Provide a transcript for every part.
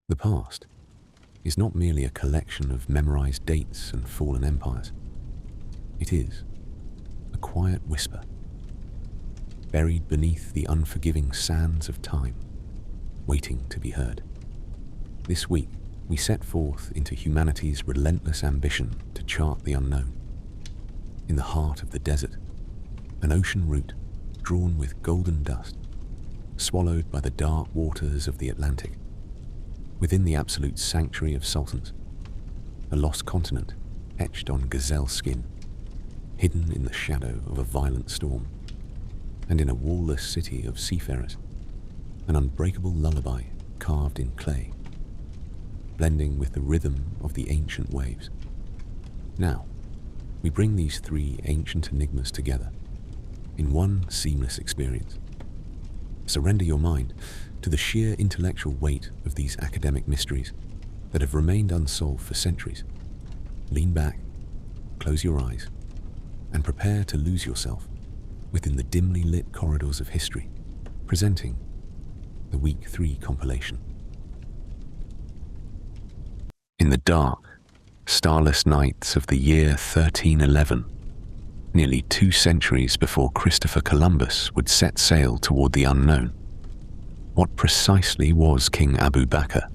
The past is not merely a collection of memorized dates and fallen empires. It is a quiet whisper, buried beneath the unforgiving sands of time, waiting to be heard. This week, we set forth into humanity's relentless ambition to chart the unknown. In the heart of the desert, an ocean route drawn with golden dust, swallowed by the dark waters of the Atlantic. Within the absolute sanctuary of sultans, a lost continent etched on gazelle-skin, hidden in the shadow of a violent storm, and in a wall-less city of seafarers, an unbreakable lullaby carved in clay, blending with the rhythm of the ancient waves. Now, we bring these three ancient enigmas together in one seamless experience. Surrender your mind to the sheer intellectual weight of these academic mysteries that have remained unsolved for centuries. Lean back, close your eyes, and prepare to lose yourself within the dimly lit corridors of history, presenting the Week 3 compilation. In the dark, starless nights of the year 1311, nearly 2 centuries before Christopher Columbus would set sail toward the unknown, what precisely was King Abu Bakr,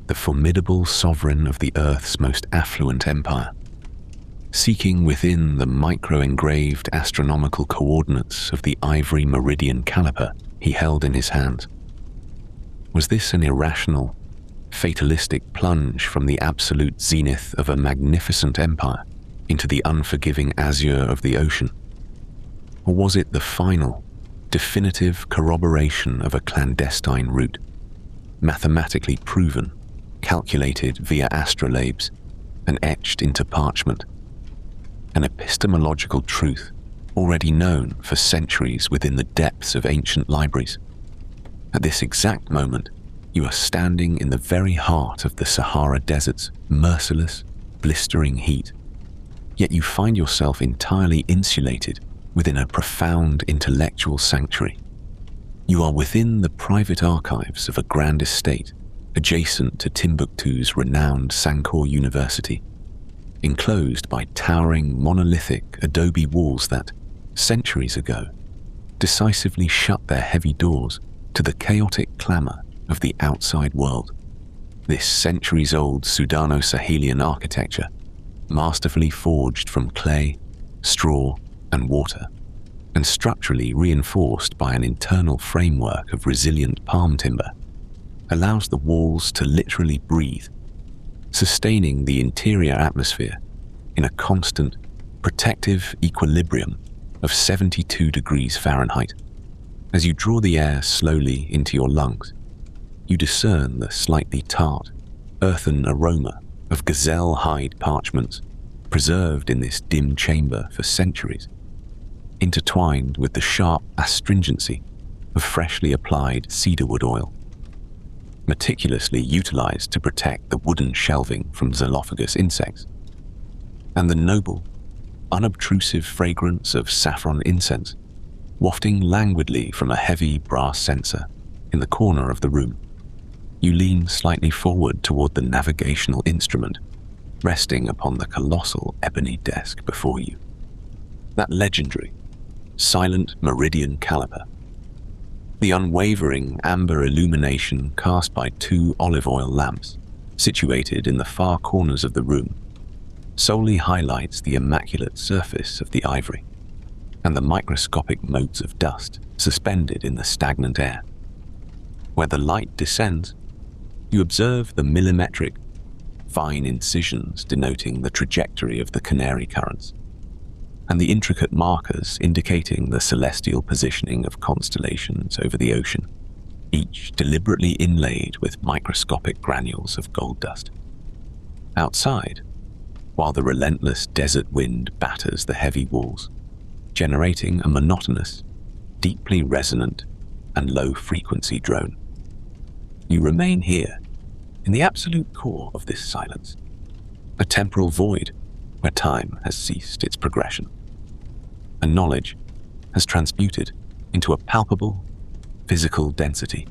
the formidable sovereign of the Earth's most affluent empire, seeking within the micro-engraved astronomical coordinates of the ivory meridian caliper he held in his hands? Was this an irrational, fatalistic plunge from the absolute zenith of a magnificent empire into the unforgiving azure of the ocean? Or was it the final, definitive corroboration of a clandestine route, mathematically proven, calculated via astrolabes, and etched into parchment? An epistemological truth already known for centuries within the depths of ancient libraries. At this exact moment, you are standing in the very heart of the Sahara desert's merciless, blistering heat, yet you find yourself entirely insulated within a profound intellectual sanctuary. You are within the private archives of a grand estate adjacent to Timbuktu's renowned Sankore University, enclosed by towering monolithic adobe walls that, centuries ago, decisively shut their heavy doors to the chaotic clamor of the outside world. This centuries-old Sudano-Sahelian architecture, masterfully forged from clay, straw, and water, and structurally reinforced by an internal framework of resilient palm timber, allows the walls to literally breathe, sustaining the interior atmosphere in a constant, protective equilibrium of 72 degrees Fahrenheit. As you draw the air slowly into your lungs, you discern the slightly tart, earthen aroma of gazelle hide parchments preserved in this dim chamber for centuries, intertwined with the sharp astringency of freshly applied cedarwood oil, meticulously utilized to protect the wooden shelving from xylophagus insects, and the noble, unobtrusive fragrance of saffron incense wafting languidly from a heavy brass censer in the corner of the room. You lean slightly forward toward the navigational instrument resting upon the colossal ebony desk before you. That legendary, silent meridian caliper. The unwavering amber illumination cast by 2 olive oil lamps situated in the far corners of the room solely highlights the immaculate surface of the ivory and the microscopic motes of dust suspended in the stagnant air. Where the light descends, you observe the millimetric, fine incisions denoting the trajectory of the canary currents, and the intricate markers indicating the celestial positioning of constellations over the ocean, each deliberately inlaid with microscopic granules of gold dust. Outside, while the relentless desert wind batters the heavy walls, generating a monotonous, deeply resonant, and low-frequency drone, you remain here, in the absolute core of this silence, a temporal void where time has ceased its progression, and knowledge has transmuted into a palpable, physical density.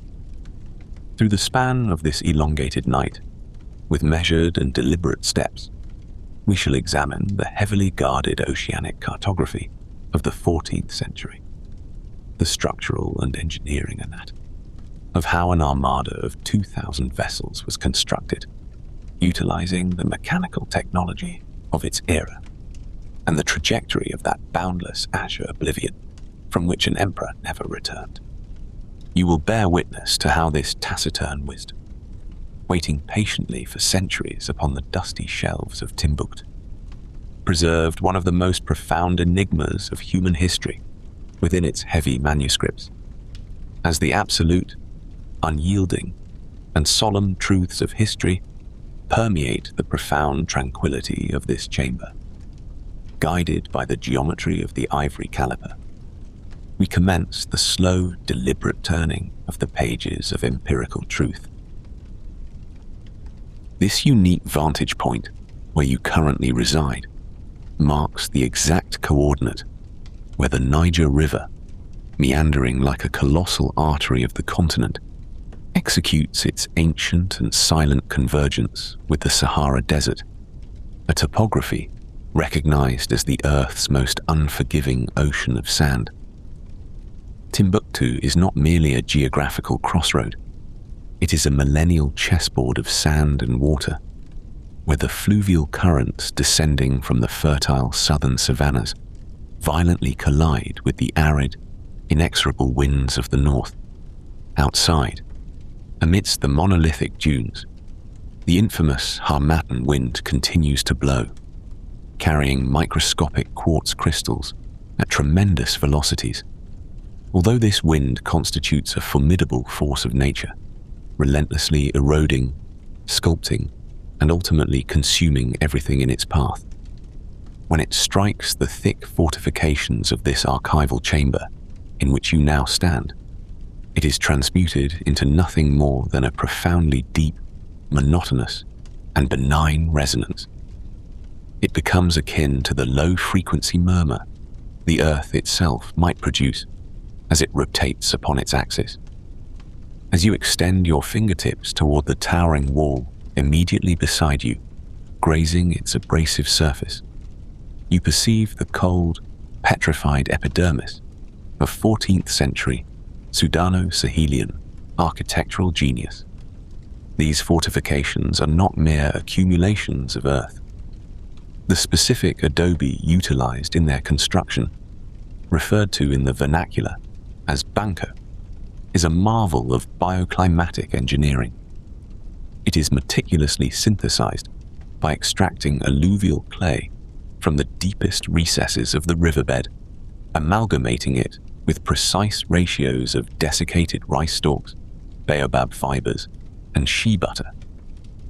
Through the span of this elongated night, with measured and deliberate steps, we shall examine the heavily guarded oceanic cartography of the 14th century, the structural and engineering anatomy of how an armada of 2,000 vessels was constructed, utilizing the mechanical technology of its era, and the trajectory of that boundless azure oblivion from which an emperor never returned. You will bear witness to how this taciturn wisdom, waiting patiently for centuries upon the dusty shelves of Timbuktu, preserved one of the most profound enigmas of human history within its heavy manuscripts, as the absolute, unyielding, and solemn truths of history permeate the profound tranquility of this chamber. Guided by the geometry of the ivory caliper, we commence the slow, deliberate turning of the pages of empirical truth. This unique vantage point, where you currently reside, marks the exact coordinate where the Niger River, meandering like a colossal artery of the continent, executes its ancient and silent convergence with the Sahara Desert, a topography recognized as the Earth's most unforgiving ocean of sand. Timbuktu is not merely a geographical crossroad. It is a millennial chessboard of sand and water, where the fluvial currents descending from the fertile southern savannas violently collide with the arid, inexorable winds of the north. Outside, amidst the monolithic dunes, the infamous Harmattan wind continues to blow, carrying microscopic quartz crystals at tremendous velocities. Although this wind constitutes a formidable force of nature, relentlessly eroding, sculpting, and ultimately consuming everything in its path, when it strikes the thick fortifications of this archival chamber in which you now stand, it is transmuted into nothing more than a profoundly deep, monotonous, and benign resonance. It becomes akin to the low-frequency murmur the Earth itself might produce as it rotates upon its axis. As you extend your fingertips toward the towering wall immediately beside you, grazing its abrasive surface, you perceive the cold, petrified epidermis of 14th century Sudano-Sahelian architectural genius. These fortifications are not mere accumulations of earth. The specific adobe utilized in their construction, referred to in the vernacular as banco, is a marvel of bioclimatic engineering. It is meticulously synthesized by extracting alluvial clay from the deepest recesses of the riverbed, amalgamating it with precise ratios of desiccated rice stalks, baobab fibers, and shea butter,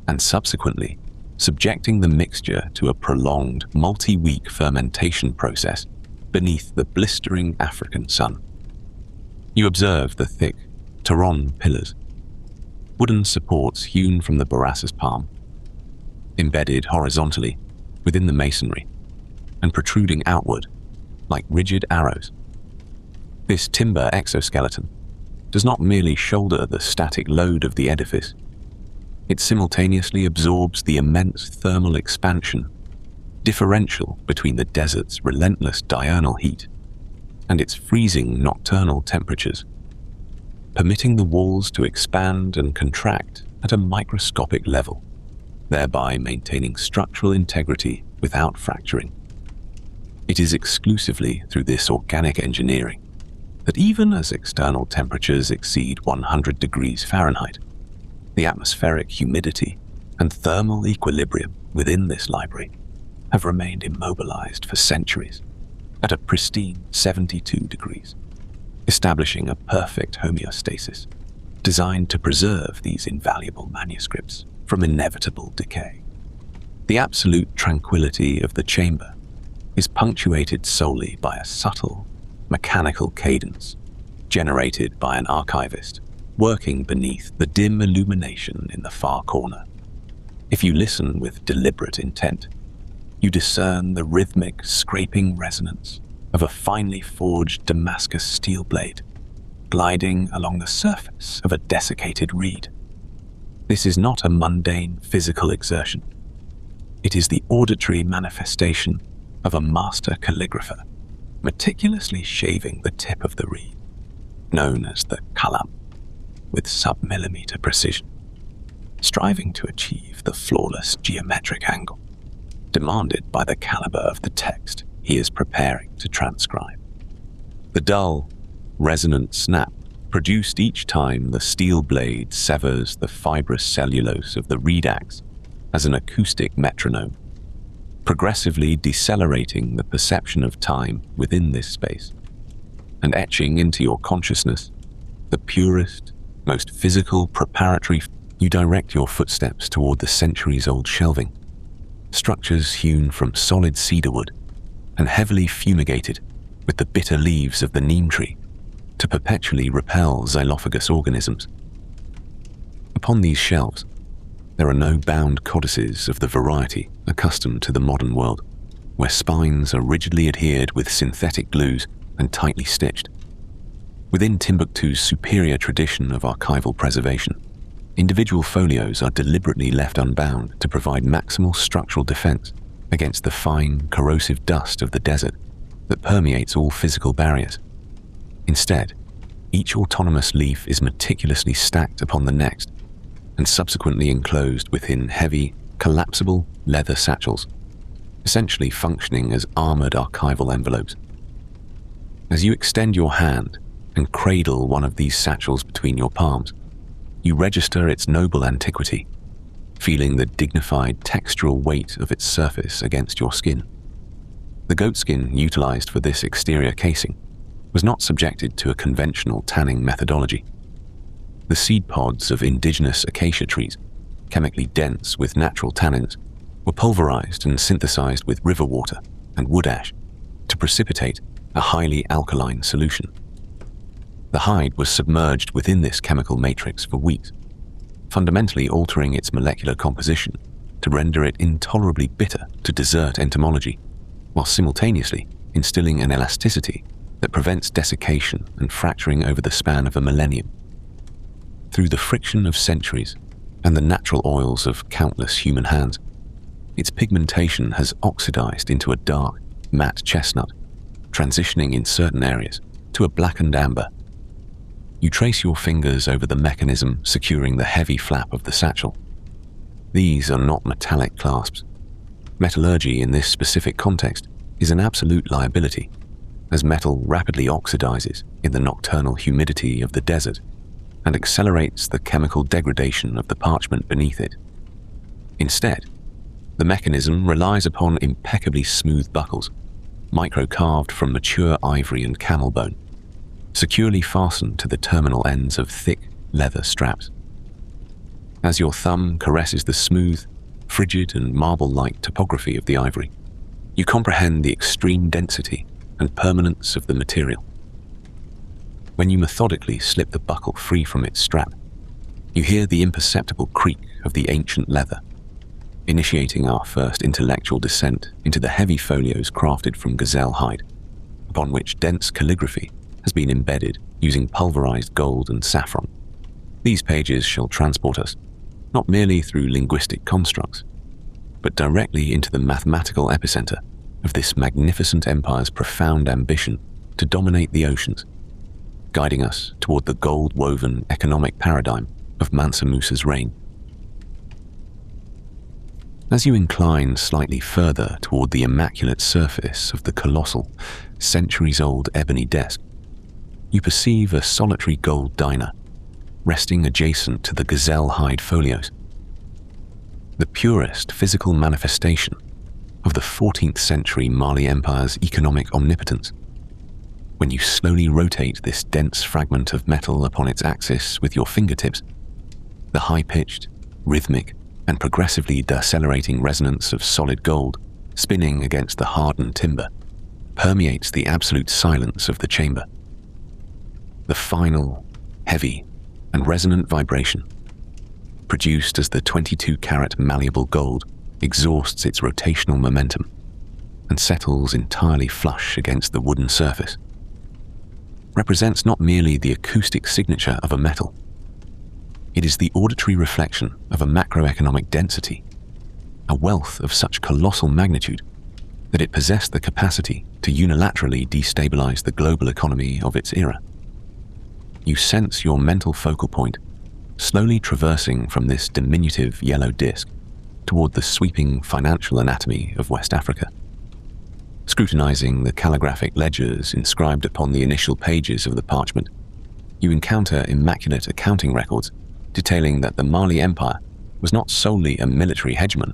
and subsequently subjecting the mixture to a prolonged multi-week fermentation process beneath the blistering African sun. You observe the thick Taron pillars, wooden supports hewn from the borassus palm, embedded horizontally within the masonry and protruding outward like rigid arrows. This timber exoskeleton does not merely shoulder the static load of the edifice, it simultaneously absorbs the immense thermal expansion, differential between the desert's relentless diurnal heat and its freezing nocturnal temperatures, permitting the walls to expand and contract at a microscopic level, thereby maintaining structural integrity without fracturing. It is exclusively through this organic engineering that even as external temperatures exceed 100 degrees Fahrenheit, the atmospheric humidity and thermal equilibrium within this library have remained immobilized for centuries at a pristine 72 degrees, establishing a perfect homeostasis designed to preserve these invaluable manuscripts from inevitable decay. The absolute tranquility of the chamber is punctuated solely by a subtle, mechanical cadence generated by an archivist working beneath the dim illumination in the far corner. If you listen with deliberate intent, you discern the rhythmic, scraping resonance of a finely forged Damascus steel blade gliding along the surface of a desiccated reed. This is not a mundane physical exertion. It is the auditory manifestation of a master calligrapher, meticulously shaving the tip of the reed, known as the kalam, with sub-millimeter precision, striving to achieve the flawless geometric angle demanded by the caliber of the text he is preparing to transcribe. The dull, resonant snap produced each time the steel blade severs the fibrous cellulose of the reed axe as an acoustic metronome, progressively decelerating the perception of time within this space, and etching into your consciousness the purest, most physical preparatory. You direct your footsteps toward the centuries-old shelving, structures hewn from solid cedar wood and heavily fumigated with the bitter leaves of the neem tree to perpetually repel xylophagous organisms. Upon these shelves, there are no bound codices of the variety accustomed to the modern world, where spines are rigidly adhered with synthetic glues and tightly stitched. Within Timbuktu's superior tradition of archival preservation, individual folios are deliberately left unbound to provide maximal structural defense against the fine, corrosive dust of the desert that permeates all physical barriers. Instead, each autonomous leaf is meticulously stacked upon the next and subsequently enclosed within heavy, collapsible leather satchels, essentially functioning as armored archival envelopes. As you extend your hand and cradle one of these satchels between your palms, you register its noble antiquity, feeling the dignified textural weight of its surface against your skin. The goatskin utilized for this exterior casing was not subjected to a conventional tanning methodology. The seed pods of indigenous acacia trees, chemically dense with natural tannins, were pulverized and synthesized with river water and wood ash to precipitate a highly alkaline solution. The hide was submerged within this chemical matrix for weeks, fundamentally altering its molecular composition to render it intolerably bitter to dessert entomology, while simultaneously instilling an elasticity that prevents desiccation and fracturing over the span of a millennium. Through the friction of centuries and the natural oils of countless human hands, its pigmentation has oxidized into a dark, matte chestnut, transitioning in certain areas to a blackened amber. You trace your fingers over the mechanism securing the heavy flap of the satchel. These are not metallic clasps. Metallurgy in this specific context is an absolute liability, as metal rapidly oxidizes in the nocturnal humidity of the desert and accelerates the chemical degradation of the parchment beneath it. Instead, the mechanism relies upon impeccably smooth buckles, micro-carved from mature ivory and camel bone, securely fastened to the terminal ends of thick leather straps. As your thumb caresses the smooth, frigid and marble-like topography of the ivory, you comprehend the extreme density and permanence of the material. When you methodically slip the buckle free from its strap, you hear the imperceptible creak of the ancient leather, initiating our first intellectual descent into the heavy folios crafted from gazelle hide, upon which dense calligraphy has been embedded using pulverized gold and saffron. These pages shall transport us, not merely through linguistic constructs, but directly into the mathematical epicenter of this magnificent empire's profound ambition to dominate the oceans, guiding us toward the gold-woven economic paradigm of Mansa Musa's reign. As you incline slightly further toward the immaculate surface of the colossal, centuries-old ebony desk, you perceive a solitary gold diner resting adjacent to the gazelle hide folios, the purest physical manifestation of the 14th century Mali Empire's economic omnipotence. When you slowly rotate this dense fragment of metal upon its axis with your fingertips, the high-pitched, rhythmic, and progressively decelerating resonance of solid gold spinning against the hardened timber permeates the absolute silence of the chamber. The final, heavy, and resonant vibration, produced as the 22-carat malleable gold exhausts its rotational momentum and settles entirely flush against the wooden surface, represents not merely the acoustic signature of a metal, It is the auditory reflection of a macroeconomic density, a wealth of such colossal magnitude that it possessed the capacity to unilaterally destabilize the global economy of its era. You sense your mental focal point slowly traversing from this diminutive yellow disk toward the sweeping financial anatomy of West Africa. Scrutinizing the calligraphic ledgers inscribed upon the initial pages of the parchment, you encounter immaculate accounting records detailing that the Mali Empire was not solely a military hegemon,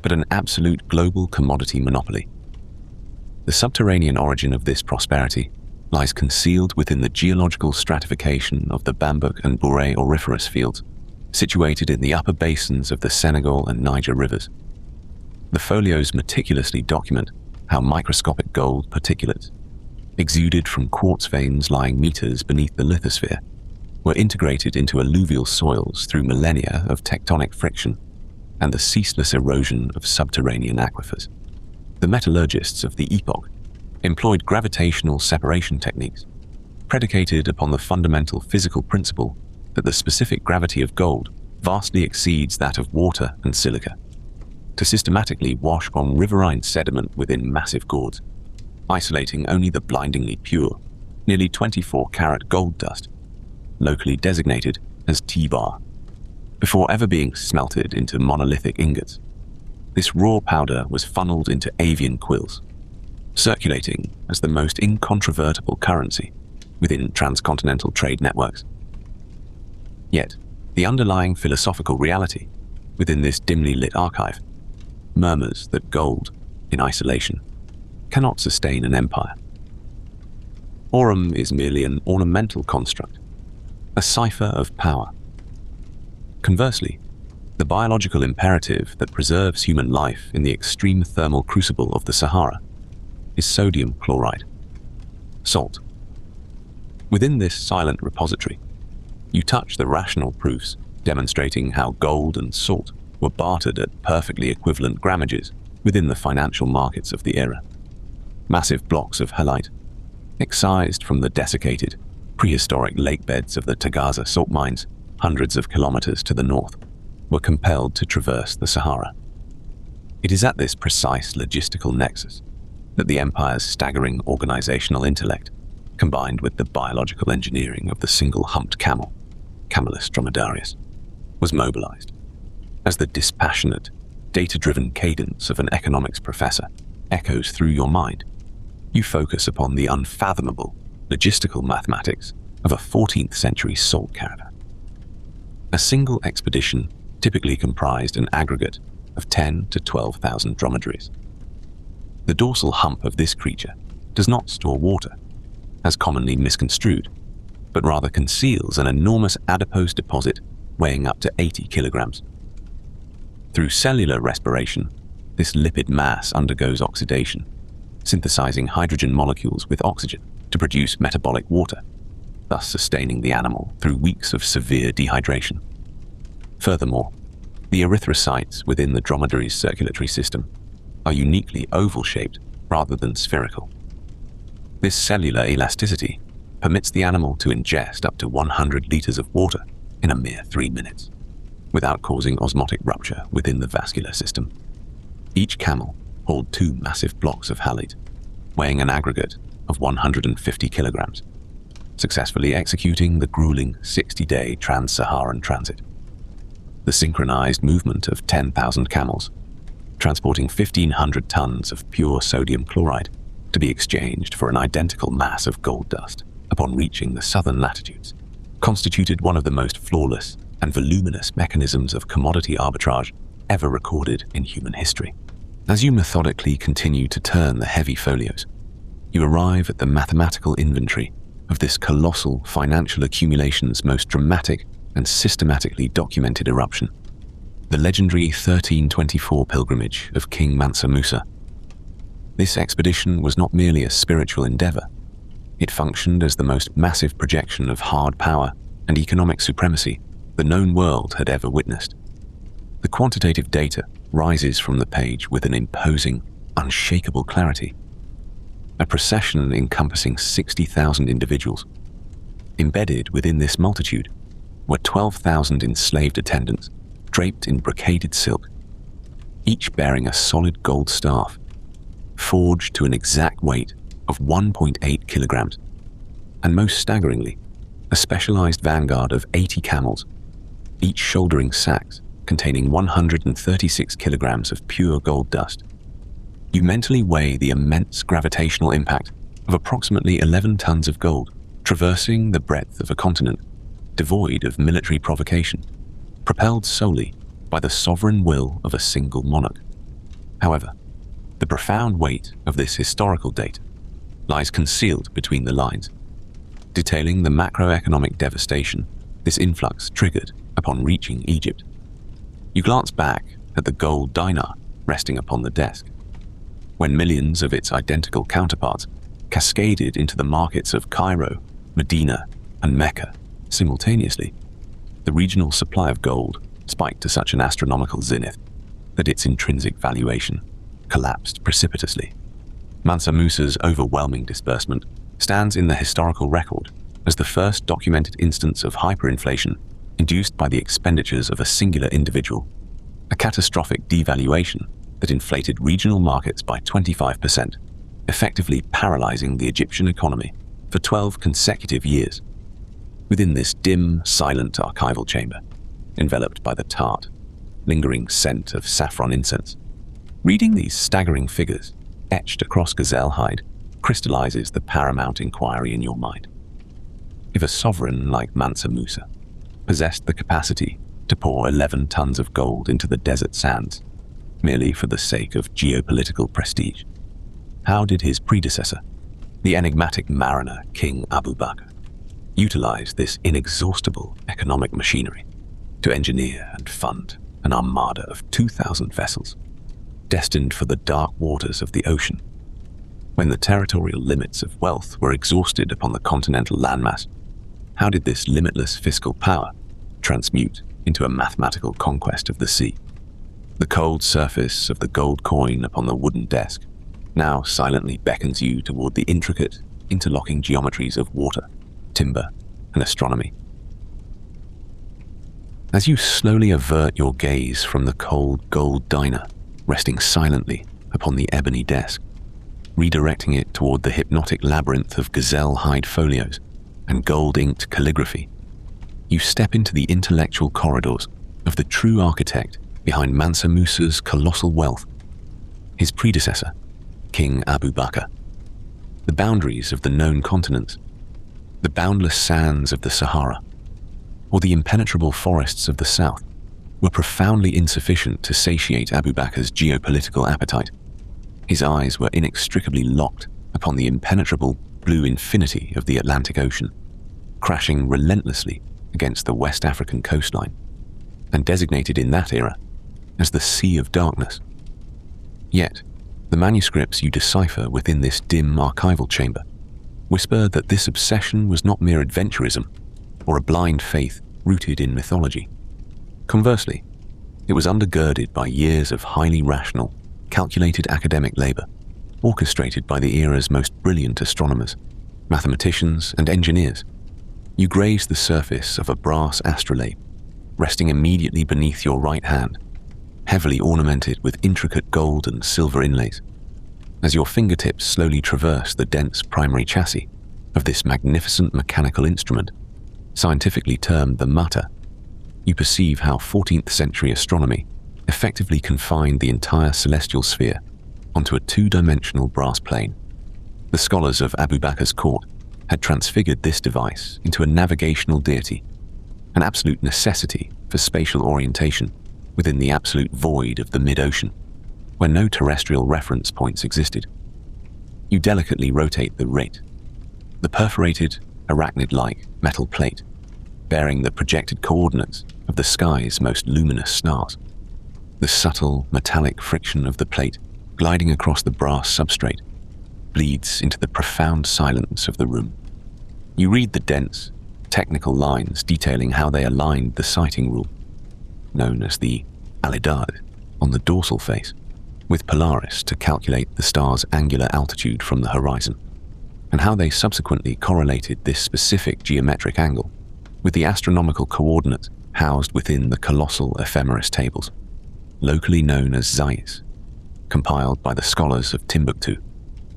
but an absolute global commodity monopoly. The subterranean origin of this prosperity lies concealed within the geological stratification of the Bambouk and Bouré auriferous fields, situated in the upper basins of the Senegal and Niger rivers. The folios meticulously document how microscopic gold particulates, exuded from quartz veins lying meters beneath the lithosphere, were integrated into alluvial soils through millennia of tectonic friction and the ceaseless erosion of subterranean aquifers. The metallurgists of the epoch employed gravitational separation techniques, predicated upon the fundamental physical principle that the specific gravity of gold vastly exceeds that of water and silica, to systematically wash on riverine sediment within massive gourds, isolating only the blindingly pure, nearly 24-carat gold dust, locally designated as T-bar, before ever being smelted into monolithic ingots. This raw powder was funneled into avian quills, circulating as the most incontrovertible currency within transcontinental trade networks. Yet, the underlying philosophical reality within this dimly lit archive murmurs that gold, in isolation, cannot sustain an empire. Aurum is merely an ornamental construct, a cipher of power. Conversely, the biological imperative that preserves human life in the extreme thermal crucible of the Sahara is sodium chloride, salt. Within this silent repository, you touch the rational proofs demonstrating how gold and salt were bartered at perfectly equivalent grammages within the financial markets of the era. Massive blocks of halite, excised from the desiccated, prehistoric lake beds of the Tagaza salt mines hundreds of kilometers to the north, were compelled to traverse the Sahara. It is at this precise logistical nexus that the empire's staggering organizational intellect, combined with the biological engineering of the single-humped camel, Camelus dromedarius, was mobilized. As the dispassionate, data-driven cadence of an economics professor echoes through your mind, you focus upon the unfathomable logistical mathematics of a 14th century salt caravan. A single expedition typically comprised an aggregate of 10 to 12,000 dromedaries. The dorsal hump of this creature does not store water, as commonly misconstrued, but rather conceals an enormous adipose deposit weighing up to 80 kilograms. Through cellular respiration, this lipid mass undergoes oxidation, synthesizing hydrogen molecules with oxygen to produce metabolic water, thus sustaining the animal through weeks of severe dehydration. Furthermore, the erythrocytes within the dromedary's circulatory system are uniquely oval-shaped rather than spherical. This cellular elasticity permits the animal to ingest up to 100 liters of water in a mere 3 minutes, without causing osmotic rupture within the vascular system. Each camel hauled 2 massive blocks of halite, weighing an aggregate of 150 kilograms, successfully executing the grueling 60-day trans-Saharan transit. The synchronized movement of 10,000 camels, transporting 1,500 tons of pure sodium chloride to be exchanged for an identical mass of gold dust upon reaching the southern latitudes, constituted one of the most flawless and voluminous mechanisms of commodity arbitrage ever recorded in human history. As you methodically continue to turn the heavy folios, you arrive at the mathematical inventory of this colossal financial accumulation's most dramatic and systematically documented eruption, the legendary 1324 pilgrimage of King Mansa Musa. This expedition was not merely a spiritual endeavor. It functioned as the most massive projection of hard power and economic supremacy the known world had ever witnessed. The quantitative data rises from the page with an imposing, unshakable clarity. A procession encompassing 60,000 individuals. Embedded within this multitude were 12,000 enslaved attendants draped in brocaded silk, each bearing a solid gold staff, forged to an exact weight of 1.8 kilograms, and most staggeringly, a specialized vanguard of 80 camels, each shouldering sacks containing 136 kilograms of pure gold dust. You mentally weigh the immense gravitational impact of approximately 11 tons of gold traversing the breadth of a continent, devoid of military provocation, propelled solely by the sovereign will of a single monarch. However, the profound weight of this historical data lies concealed between the lines, detailing the macroeconomic devastation this influx triggered upon reaching Egypt. You glance back at the gold dinar resting upon the desk. When millions of its identical counterparts cascaded into the markets of Cairo, Medina, and Mecca simultaneously, the regional supply of gold spiked to such an astronomical zenith that its intrinsic valuation collapsed precipitously. Mansa Musa's overwhelming disbursement stands in the historical record as the first documented instance of hyperinflation induced by the expenditures of a singular individual, a catastrophic devaluation that inflated regional markets by 25%, effectively paralyzing the Egyptian economy for 12 consecutive years. Within this dim, silent archival chamber, enveloped by the tart, lingering scent of saffron incense, reading these staggering figures etched across gazelle hide crystallizes the paramount inquiry in your mind. If a sovereign like Mansa Musa possessed the capacity to pour 11 tons of gold into the desert sands merely for the sake of geopolitical prestige, how did his predecessor, the enigmatic mariner King Abu Bakr, utilize this inexhaustible economic machinery to engineer and fund an armada of 2,000 vessels destined for the dark waters of the ocean? When the territorial limits of wealth were exhausted upon the continental landmass, how did this limitless fiscal power transmute into a mathematical conquest of the sea? The cold surface of the gold coin upon the wooden desk now silently beckons you toward the intricate, interlocking geometries of water, timber, and astronomy. As you slowly avert your gaze from the cold gold dinar resting silently upon the ebony desk, redirecting it toward the hypnotic labyrinth of gazelle hide folios and gold-inked calligraphy, you step into the intellectual corridors of the true architect behind Mansa Musa's colossal wealth, his predecessor, King Abu Bakr. The boundaries of the known continents, the boundless sands of the Sahara, or the impenetrable forests of the south were profoundly insufficient to satiate Abu Bakr's geopolitical appetite. His eyes were inextricably locked upon the impenetrable blue infinity of the Atlantic Ocean, crashing relentlessly against the West African coastline, and designated in that era as the Sea of Darkness. Yet, the manuscripts you decipher within this dim archival chamber whisper that this obsession was not mere adventurism or a blind faith rooted in mythology. Conversely, it was undergirded by years of highly rational, calculated academic labor, orchestrated by the era's most brilliant astronomers, mathematicians, and engineers. You graze the surface of a brass astrolabe, resting immediately beneath your right hand, heavily ornamented with intricate gold and silver inlays. As your fingertips slowly traverse the dense primary chassis of this magnificent mechanical instrument, scientifically termed the matter, you perceive how 14th century astronomy effectively confined the entire celestial sphere onto a two-dimensional brass plane. The scholars of Abu Bakr's court had transfigured this device into a navigational deity, an absolute necessity for spatial orientation within the absolute void of the mid-ocean, where no terrestrial reference points existed. You delicately rotate the rate, the perforated, arachnid-like metal plate, bearing the projected coordinates of the sky's most luminous stars. The subtle, metallic friction of the plate gliding across the brass substrate bleeds into the profound silence of the room. You read the dense, technical lines detailing how they aligned the sighting rule, known as the alidad, on the dorsal face, with Polaris to calculate the star's angular altitude from the horizon, and how they subsequently correlated this specific geometric angle with the astronomical coordinates housed within the colossal ephemeris tables, locally known as zayis, compiled by the scholars of Timbuktu,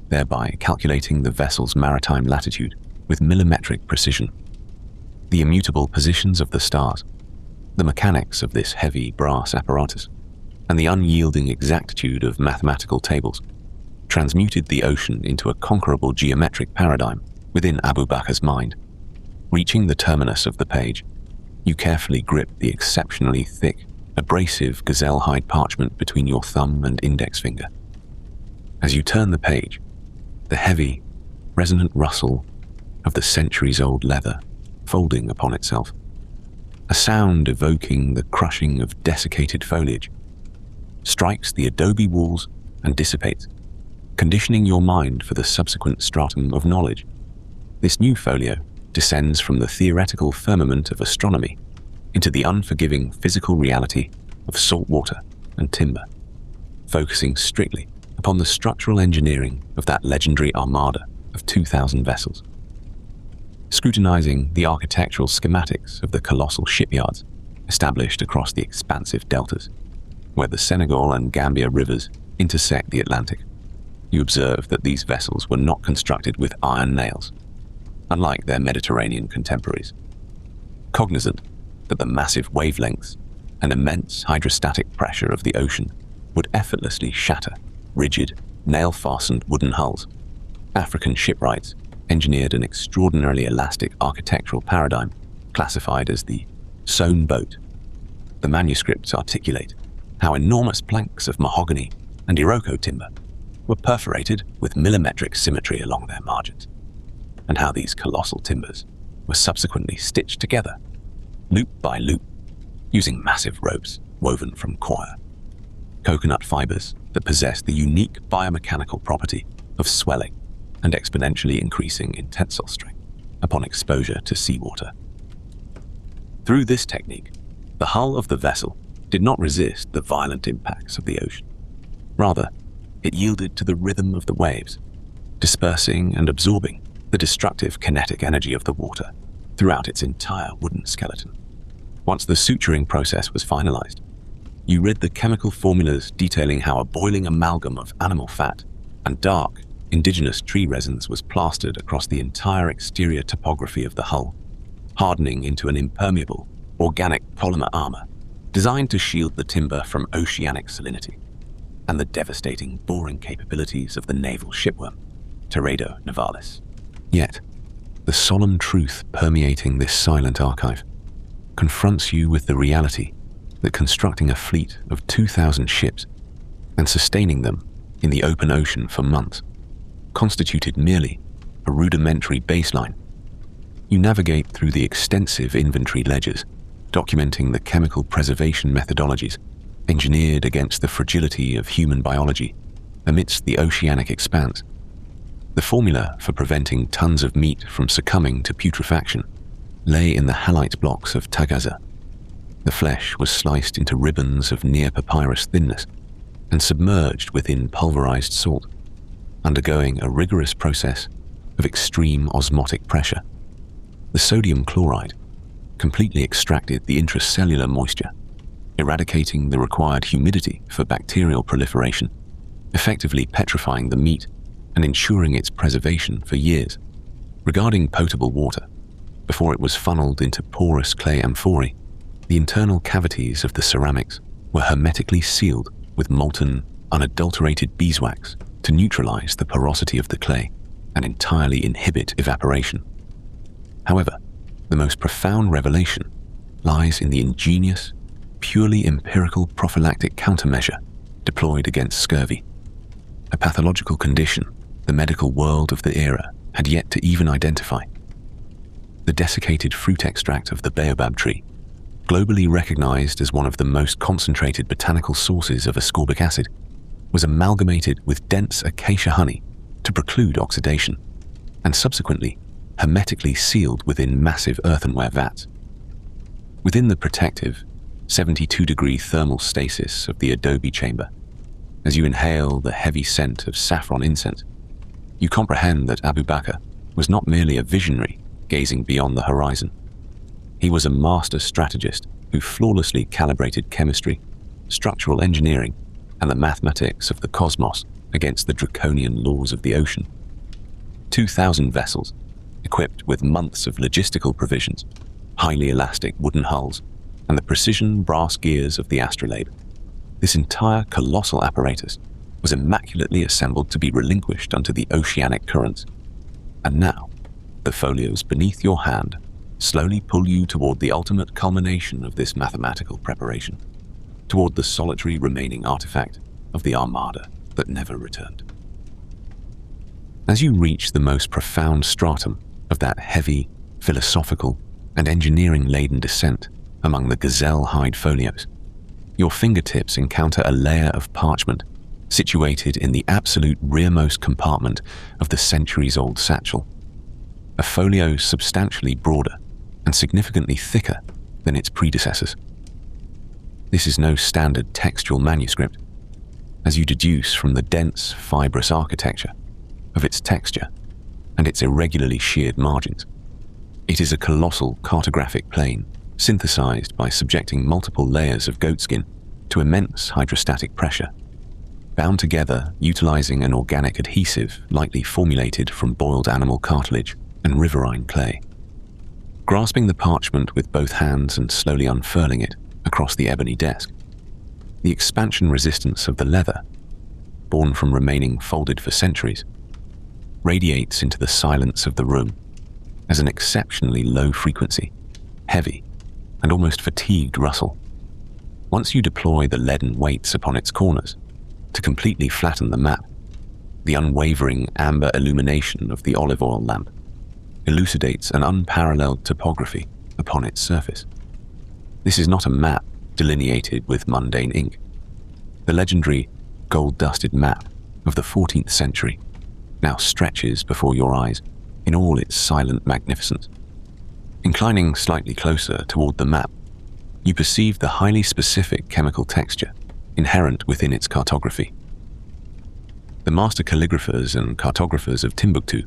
thereby calculating the vessel's maritime latitude with millimetric precision. The immutable positions of the stars, the mechanics of this heavy brass apparatus, and the unyielding exactitude of mathematical tables transmuted the ocean into a conquerable geometric paradigm within Abu Bakr's mind. Reaching the terminus of the page, you carefully grip the exceptionally thick, abrasive gazelle hide parchment between your thumb and index finger. As you turn the page, the heavy, resonant rustle of the centuries-old leather folding upon itself, a sound evoking the crushing of desiccated foliage, strikes the adobe walls and dissipates, conditioning your mind for the subsequent stratum of knowledge. This new folio descends from the theoretical firmament of astronomy into the unforgiving physical reality of salt water and timber, focusing strictly upon the structural engineering of that legendary armada of 2,000 vessels. Scrutinizing the architectural schematics of the colossal shipyards established across the expansive deltas, where the Senegal and Gambia rivers intersect the Atlantic, you observe that these vessels were not constructed with iron nails, unlike their Mediterranean contemporaries. Cognizant that the massive wavelengths and immense hydrostatic pressure of the ocean would effortlessly shatter rigid, nail-fastened wooden hulls, African shipwrights engineered an extraordinarily elastic architectural paradigm classified as the sewn boat. The manuscripts articulate how enormous planks of mahogany and iroko timber were perforated with millimetric symmetry along their margins, and how these colossal timbers were subsequently stitched together, loop by loop, using massive ropes woven from coir, coconut fibers that possess the unique biomechanical property of swelling and exponentially increasing in tensile strength upon exposure to seawater. Through this technique, the hull of the vessel did not resist the violent impacts of the ocean. Rather, it yielded to the rhythm of the waves, dispersing and absorbing the destructive kinetic energy of the water throughout its entire wooden skeleton. Once the suturing process was finalized, you read the chemical formulas detailing how a boiling amalgam of animal fat and dark, indigenous tree resins was plastered across the entire exterior topography of the hull, hardening into an impermeable, organic polymer armor designed to shield the timber from oceanic salinity and the devastating boring capabilities of the naval shipworm, Teredo navalis. Yet, the solemn truth permeating this silent archive confronts you with the reality that constructing a fleet of 2,000 ships and sustaining them in the open ocean for months constituted merely a rudimentary baseline. You navigate through the extensive inventory ledgers documenting the chemical preservation methodologies engineered against the fragility of human biology amidst the oceanic expanse. The formula for preventing tons of meat from succumbing to putrefaction lay in the halite blocks of Tagaza. The flesh was sliced into ribbons of near papyrus thinness and submerged within pulverized salt, undergoing a rigorous process of extreme osmotic pressure. The sodium chloride completely extracted the intracellular moisture, eradicating the required humidity for bacterial proliferation, effectively petrifying the meat and ensuring its preservation for years. Regarding potable water, before it was funneled into porous clay amphorae, the internal cavities of the ceramics were hermetically sealed with molten, unadulterated beeswax to neutralize the porosity of the clay and entirely inhibit evaporation. However, the most profound revelation lies in the ingenious, purely empirical prophylactic countermeasure deployed against scurvy, a pathological condition the medical world of the era had yet to even identify. The desiccated fruit extract of the baobab tree, globally recognized as one of the most concentrated botanical sources of ascorbic acid, was amalgamated with dense acacia honey to preclude oxidation, and subsequently hermetically sealed within massive earthenware vats. Within the protective, 72-degree thermal stasis of the adobe chamber, as you inhale the heavy scent of saffron incense, you comprehend that Abu Bakr was not merely a visionary gazing beyond the horizon. He was a master strategist who flawlessly calibrated chemistry, structural engineering, and the mathematics of the cosmos against the draconian laws of the ocean. 2,000 vessels, equipped with months of logistical provisions, highly elastic wooden hulls, and the precision brass gears of the astrolabe. This entire colossal apparatus was immaculately assembled to be relinquished unto the oceanic currents. And now, the folios beneath your hand slowly pull you toward the ultimate culmination of this mathematical preparation, toward the solitary remaining artifact of the armada that never returned. As you reach the most profound stratum of that heavy, philosophical, and engineering-laden descent among the gazelle-hide folios, your fingertips encounter a layer of parchment situated in the absolute rearmost compartment of the centuries-old satchel, a folio substantially broader and significantly thicker than its predecessors. This is no standard textual manuscript, as you deduce from the dense, fibrous architecture of its texture and its irregularly sheared margins. It is a colossal cartographic plane synthesized by subjecting multiple layers of goatskin to immense hydrostatic pressure, bound together utilizing an organic adhesive likely formulated from boiled animal cartilage and riverine clay. Grasping the parchment with both hands and slowly unfurling it across the ebony desk, the expansion resistance of the leather, born from remaining folded for centuries, radiates into the silence of the room as an exceptionally low frequency, heavy, and almost fatigued rustle. Once you deploy the leaden weights upon its corners to completely flatten the map, the unwavering amber illumination of the olive oil lamp elucidates an unparalleled topography upon its surface. This is not a map delineated with mundane ink. The legendary gold-dusted map of the 14th century now stretches before your eyes in all its silent magnificence. Inclining slightly closer toward the map, you perceive the highly specific chemical texture inherent within its cartography. The master calligraphers and cartographers of Timbuktu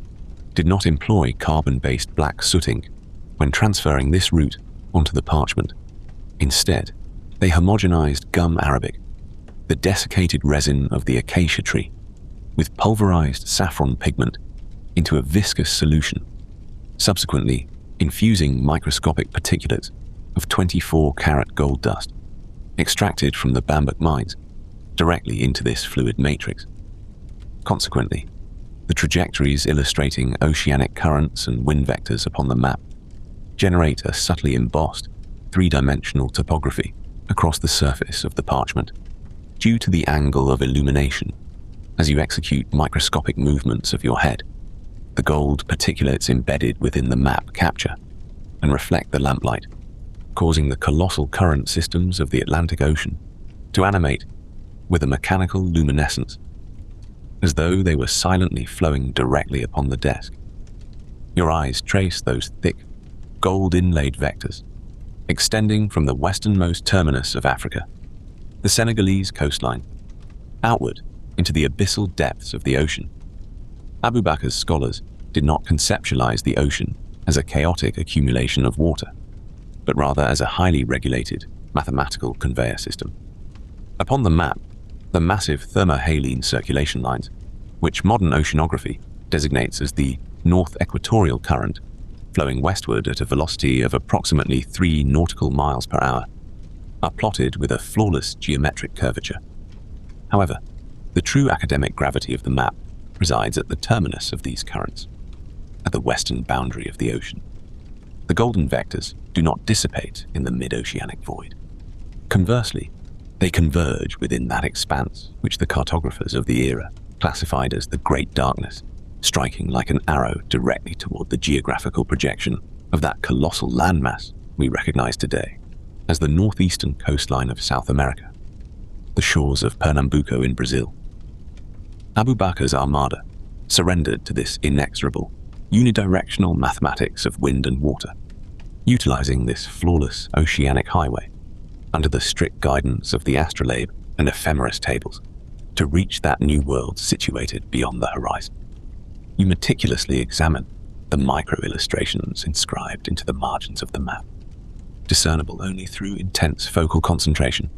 did not employ carbon-based black soot ink when transferring this route onto the parchment. Instead, they homogenized gum arabic, the desiccated resin of the acacia tree, with pulverized saffron pigment into a viscous solution, subsequently infusing microscopic particulates of 24-karat gold dust, extracted from the Bamberg mines, directly into this fluid matrix. Consequently, the trajectories illustrating oceanic currents and wind vectors upon the map generate a subtly embossed, three-dimensional topography across the surface of the parchment, due to the angle of illumination. As you execute microscopic movements of your head, the gold particulates embedded within the map capture and reflect the lamplight, causing the colossal current systems of the Atlantic Ocean to animate with a mechanical luminescence, as though they were silently flowing directly upon the desk. Your eyes trace those thick, gold-inlaid vectors, extending from the westernmost terminus of Africa, the Senegalese coastline, outward into the abyssal depths of the ocean. Abu Bakr's scholars did not conceptualize the ocean as a chaotic accumulation of water, but rather as a highly regulated mathematical conveyor system. Upon the map, the massive thermohaline circulation lines, which modern oceanography designates as the North Equatorial Current, flowing westward at a velocity of approximately 3 nautical miles per hour, are plotted with a flawless geometric curvature. However, the true academic gravity of the map resides at the terminus of these currents, at the western boundary of the ocean. The golden vectors do not dissipate in the mid-oceanic void. Conversely, they converge within that expanse which the cartographers of the era classified as the Great Darkness, striking like an arrow directly toward the geographical projection of that colossal landmass we recognize today as the northeastern coastline of South America, the shores of Pernambuco in Brazil. Abu Bakr's armada surrendered to this inexorable, unidirectional mathematics of wind and water, utilizing this flawless oceanic highway under the strict guidance of the astrolabe and ephemeris tables to reach that new world situated beyond the horizon. You meticulously examine the micro-illustrations inscribed into the margins of the map, discernible only through intense focal concentration.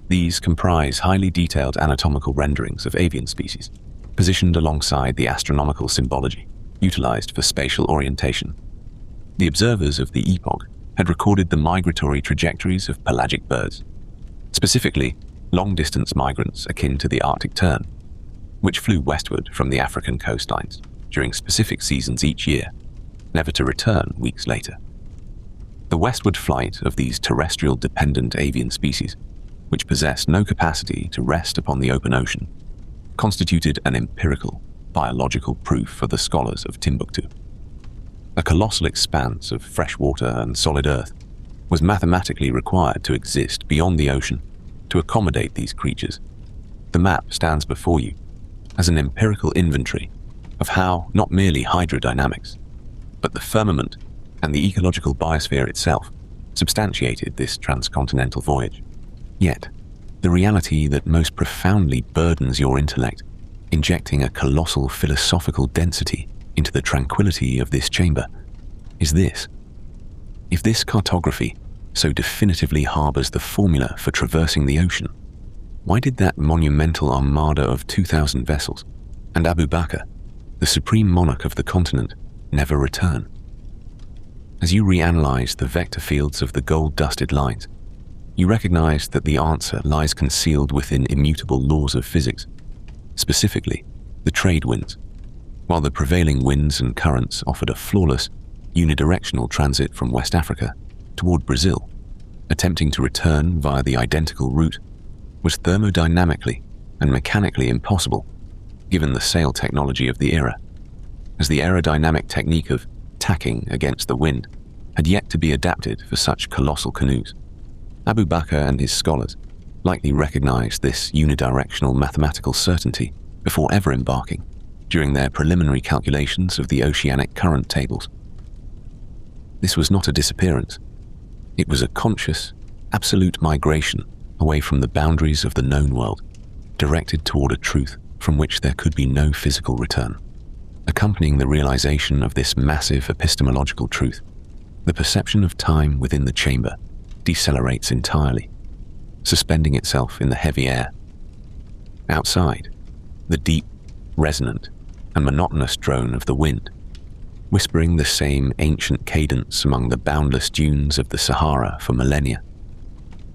These comprise highly detailed anatomical renderings of avian species, positioned alongside the astronomical symbology utilized for spatial orientation. The observers of the epoch had recorded the migratory trajectories of pelagic birds, specifically long-distance migrants akin to the Arctic tern, which flew westward from the African coastlines during specific seasons each year, never to return weeks later. The westward flight of these terrestrial-dependent avian species, which possessed no capacity to rest upon the open ocean, constituted an empirical, biological proof for the scholars of Timbuktu. A colossal expanse of fresh water and solid earth was mathematically required to exist beyond the ocean to accommodate these creatures. The map stands before you as an empirical inventory of how not merely hydrodynamics, but the firmament and the ecological biosphere itself substantiated this transcontinental voyage. Yet, the reality that most profoundly burdens your intellect, injecting a colossal philosophical density into the tranquility of this chamber, is this. If this cartography so definitively harbors the formula for traversing the ocean, why did that monumental armada of 2,000 vessels and Abu Bakr, the supreme monarch of the continent, never return? As you reanalyze the vector fields of the gold-dusted lines, you recognize that the answer lies concealed within immutable laws of physics, specifically the trade winds. While the prevailing winds and currents offered a flawless, unidirectional transit from West Africa toward Brazil, attempting to return via the identical route was thermodynamically and mechanically impossible given the sail technology of the era, as the aerodynamic technique of tacking against the wind had yet to be adapted for such colossal canoes. Abu Bakr and his scholars likely recognized this unidirectional mathematical certainty before ever embarking during their preliminary calculations of the oceanic current tables. This was not a disappearance. It was a conscious, absolute migration away from the boundaries of the known world, directed toward a truth from which there could be no physical return. Accompanying the realization of this massive epistemological truth, the perception of time within the chamber decelerates entirely, suspending itself in the heavy air. Outside, the deep, resonant, and monotonous drone of the wind, whispering the same ancient cadence among the boundless dunes of the Sahara for millennia,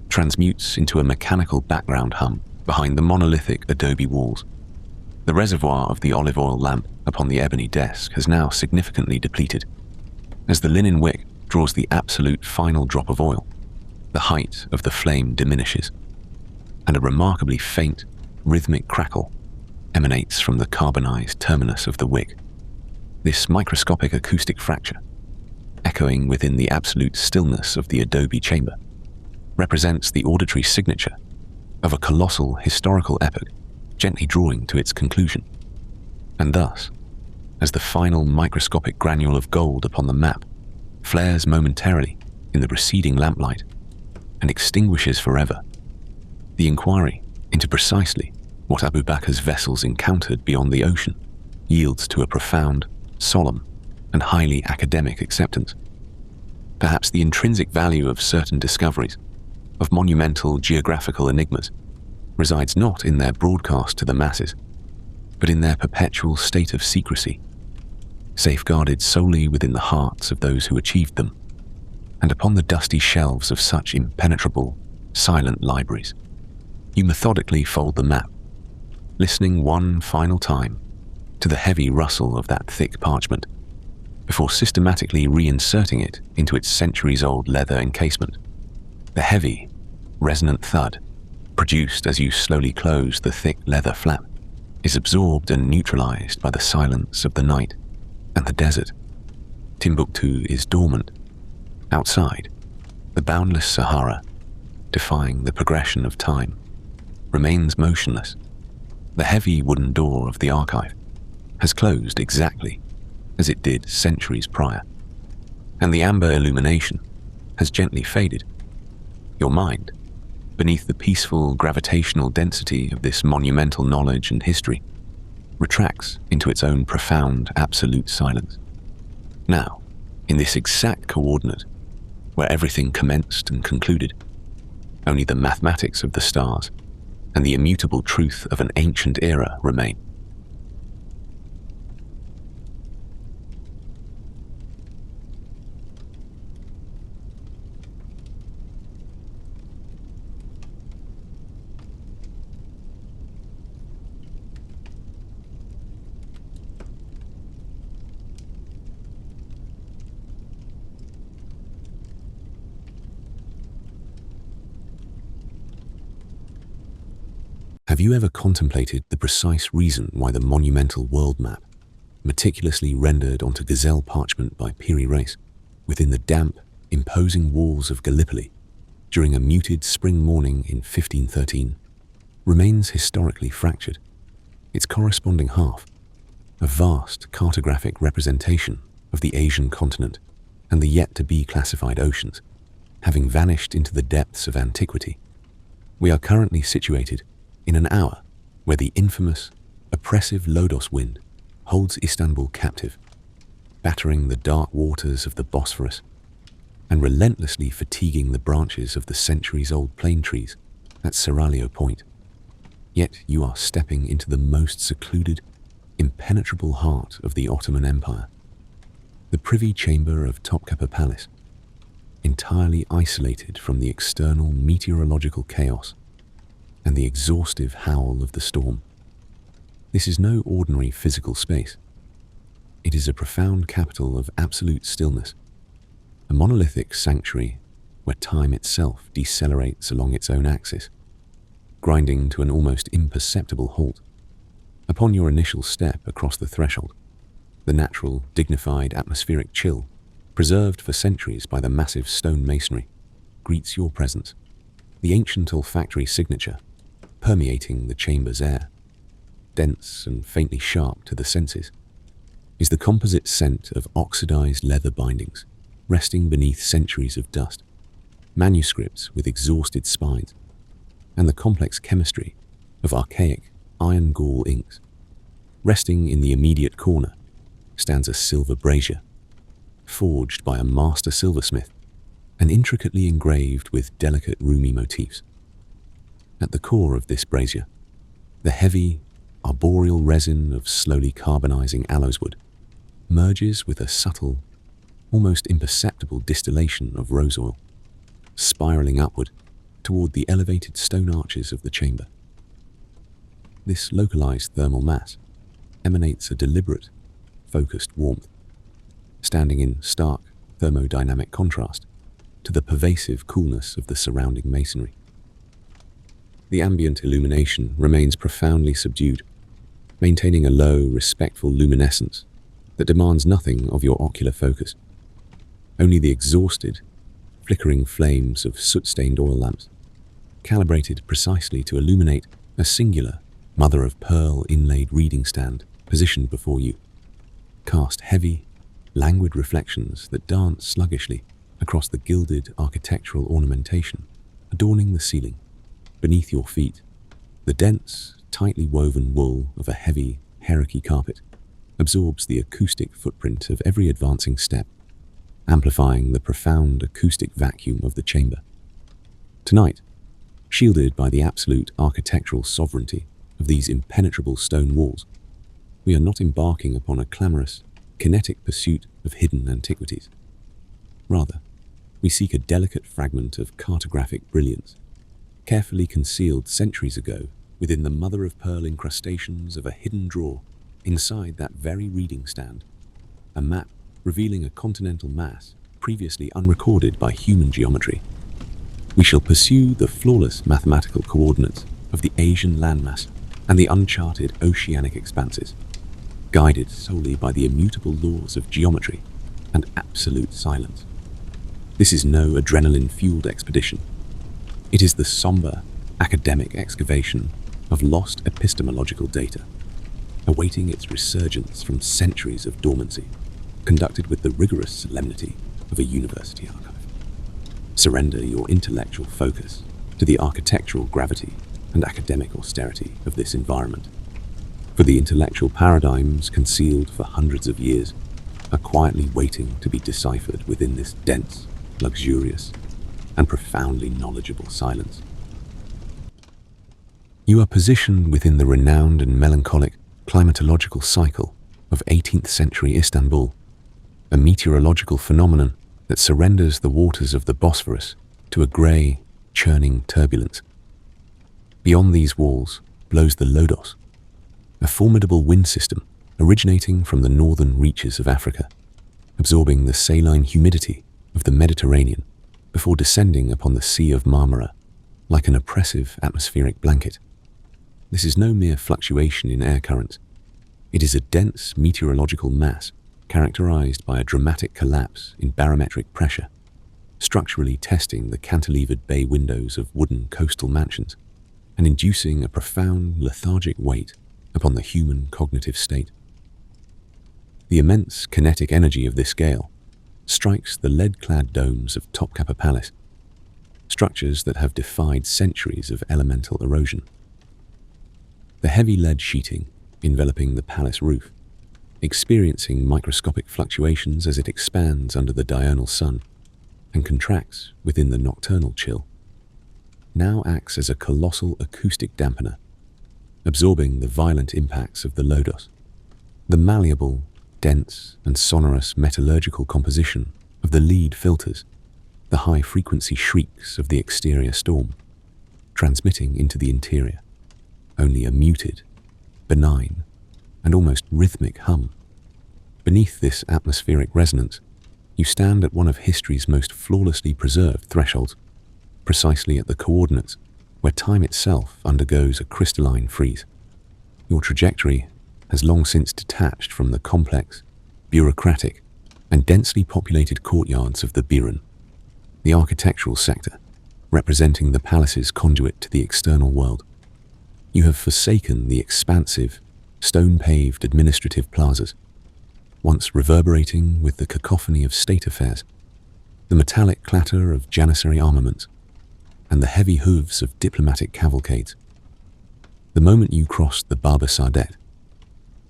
transmutes into a mechanical background hum behind the monolithic adobe walls. The reservoir of the olive oil lamp upon the ebony desk has now significantly depleted. As the linen wick draws the absolute final drop of oil, the height of the flame diminishes, and a remarkably faint, rhythmic crackle emanates from the carbonized terminus of the wick. This microscopic acoustic fracture, echoing within the absolute stillness of the adobe chamber, represents the auditory signature of a colossal historical epoch gently drawing to its conclusion. And thus, as the final microscopic granule of gold upon the map flares momentarily in the receding lamplight and extinguishes forever, the inquiry into precisely what Abu Bakr's vessels encountered beyond the ocean yields to a profound, solemn, and highly academic acceptance. Perhaps the intrinsic value of certain discoveries, of monumental geographical enigmas, resides not in their broadcast to the masses, but in their perpetual state of secrecy, safeguarded solely within the hearts of those who achieved them, and upon the dusty shelves of such impenetrable, silent libraries. You methodically fold the map, listening one final time to the heavy rustle of that thick parchment, before systematically reinserting it into its centuries-old leather encasement. The heavy, resonant thud, produced as you slowly close the thick leather flap, is absorbed and neutralized by the silence of the night and the desert. Timbuktu is dormant. Outside, the boundless Sahara, defying the progression of time, remains motionless. The heavy wooden door of the archive has closed exactly as it did centuries prior, and the amber illumination has gently faded. Your mind, beneath the peaceful gravitational density of this monumental knowledge and history, retracts into its own profound absolute silence. Now, in this exact coordinate, where everything commenced and concluded. Only the mathematics of the stars and the immutable truth of an ancient era remain. Have you ever contemplated the precise reason why the monumental world map, meticulously rendered onto gazelle parchment by Piri Reis, within the damp, imposing walls of Gallipoli, during a muted spring morning in 1513, remains historically fractured? Its corresponding half, a vast cartographic representation of the Asian continent and the yet-to-be classified oceans, having vanished into the depths of antiquity. We are currently situated in an hour where the infamous, oppressive lodos wind holds Istanbul captive, battering the dark waters of the Bosphorus and relentlessly fatiguing the branches of the centuries-old plane trees at Seraglio Point. Yet you are stepping into the most secluded, impenetrable heart of the Ottoman Empire, the privy chamber of Topkapi Palace, entirely isolated from the external meteorological chaos and the exhaustive howl of the storm. This is no ordinary physical space. It is a profound capital of absolute stillness, a monolithic sanctuary where time itself decelerates along its own axis, grinding to an almost imperceptible halt. Upon your initial step across the threshold, the natural, dignified atmospheric chill, preserved for centuries by the massive stone masonry, greets your presence. The ancient olfactory signature, permeating the chamber's air, dense and faintly sharp to the senses, is the composite scent of oxidized leather bindings resting beneath centuries of dust, manuscripts with exhausted spines, and the complex chemistry of archaic iron gall inks. Resting in the immediate corner stands a silver brazier, forged by a master silversmith and intricately engraved with delicate Rumi motifs. At the core of this brazier, the heavy, arboreal resin of slowly carbonizing aloes wood merges with a subtle, almost imperceptible distillation of rose oil, spiraling upward toward the elevated stone arches of the chamber. This localized thermal mass emanates a deliberate, focused warmth, standing in stark thermodynamic contrast to the pervasive coolness of the surrounding masonry. The ambient illumination remains profoundly subdued, maintaining a low, respectful luminescence that demands nothing of your ocular focus. Only the exhausted, flickering flames of soot-stained oil lamps, calibrated precisely to illuminate a singular, mother-of-pearl inlaid reading stand positioned before you, cast heavy, languid reflections that dance sluggishly across the gilded architectural ornamentation adorning the ceiling. Beneath your feet, the dense, tightly woven wool of a heavy, hierarchy carpet absorbs the acoustic footprint of every advancing step, amplifying the profound acoustic vacuum of the chamber. Tonight, shielded by the absolute architectural sovereignty of these impenetrable stone walls, we are not embarking upon a clamorous, kinetic pursuit of hidden antiquities. Rather, we seek a delicate fragment of cartographic brilliance, carefully concealed centuries ago within the mother-of-pearl incrustations of a hidden drawer inside that very reading stand, a map revealing a continental mass previously unrecorded by human geometry. We shall pursue the flawless mathematical coordinates of the Aegean landmass and the uncharted oceanic expanses, guided solely by the immutable laws of geometry and absolute silence. This is no adrenaline-fueled expedition. It is the somber, academic excavation of lost epistemological data, awaiting its resurgence from centuries of dormancy, conducted with the rigorous solemnity of a university archive. Surrender your intellectual focus to the architectural gravity and academic austerity of this environment, for the intellectual paradigms concealed for hundreds of years are quietly waiting to be deciphered within this dense, luxurious, and profoundly knowledgeable silence. You are positioned within the renowned and melancholic climatological cycle of 18th century Istanbul, a meteorological phenomenon that surrenders the waters of the Bosphorus to a grey, churning turbulence. Beyond these walls blows the lodos, a formidable wind system originating from the northern reaches of Africa, absorbing the saline humidity of the Mediterranean before descending upon the Sea of Marmara like an oppressive atmospheric blanket. This is no mere fluctuation in air currents. It is a dense meteorological mass characterized by a dramatic collapse in barometric pressure, structurally testing the cantilevered bay windows of wooden coastal mansions and inducing a profound lethargic weight upon the human cognitive state. The immense kinetic energy of this gale strikes the lead-clad domes of Topkapi Palace, structures that have defied centuries of elemental erosion. The heavy lead sheeting enveloping the palace roof, experiencing microscopic fluctuations as it expands under the diurnal sun and contracts within the nocturnal chill, now acts as a colossal acoustic dampener, absorbing the violent impacts of the lodos. The malleable, dense, and sonorous metallurgical composition of the lead filters the high-frequency shrieks of the exterior storm, transmitting into the interior only a muted, benign, and almost rhythmic hum. Beneath this atmospheric resonance, you stand at one of history's most flawlessly preserved thresholds, precisely at the coordinates where time itself undergoes a crystalline freeze. Your trajectory has long since detached from the complex, bureaucratic, and densely populated courtyards of the Biran, the architectural sector, representing the palace's conduit to the external world. You have forsaken the expansive, stone-paved administrative plazas, once reverberating with the cacophony of state affairs, the metallic clatter of janissary armaments, and the heavy hooves of diplomatic cavalcades. The moment you crossed the Baba Saadet,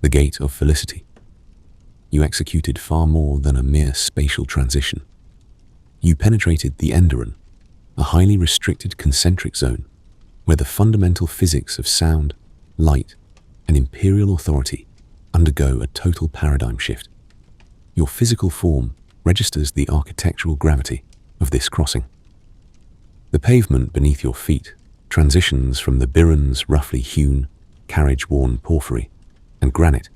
the gate of felicity, you executed far more than a mere spatial transition. You penetrated the Enderon, a highly restricted concentric zone where the fundamental physics of sound, light, and imperial authority undergo a total paradigm shift. Your physical form registers the architectural gravity of this crossing. The pavement beneath your feet transitions from the Biran's roughly hewn, carriage-worn porphyry and granite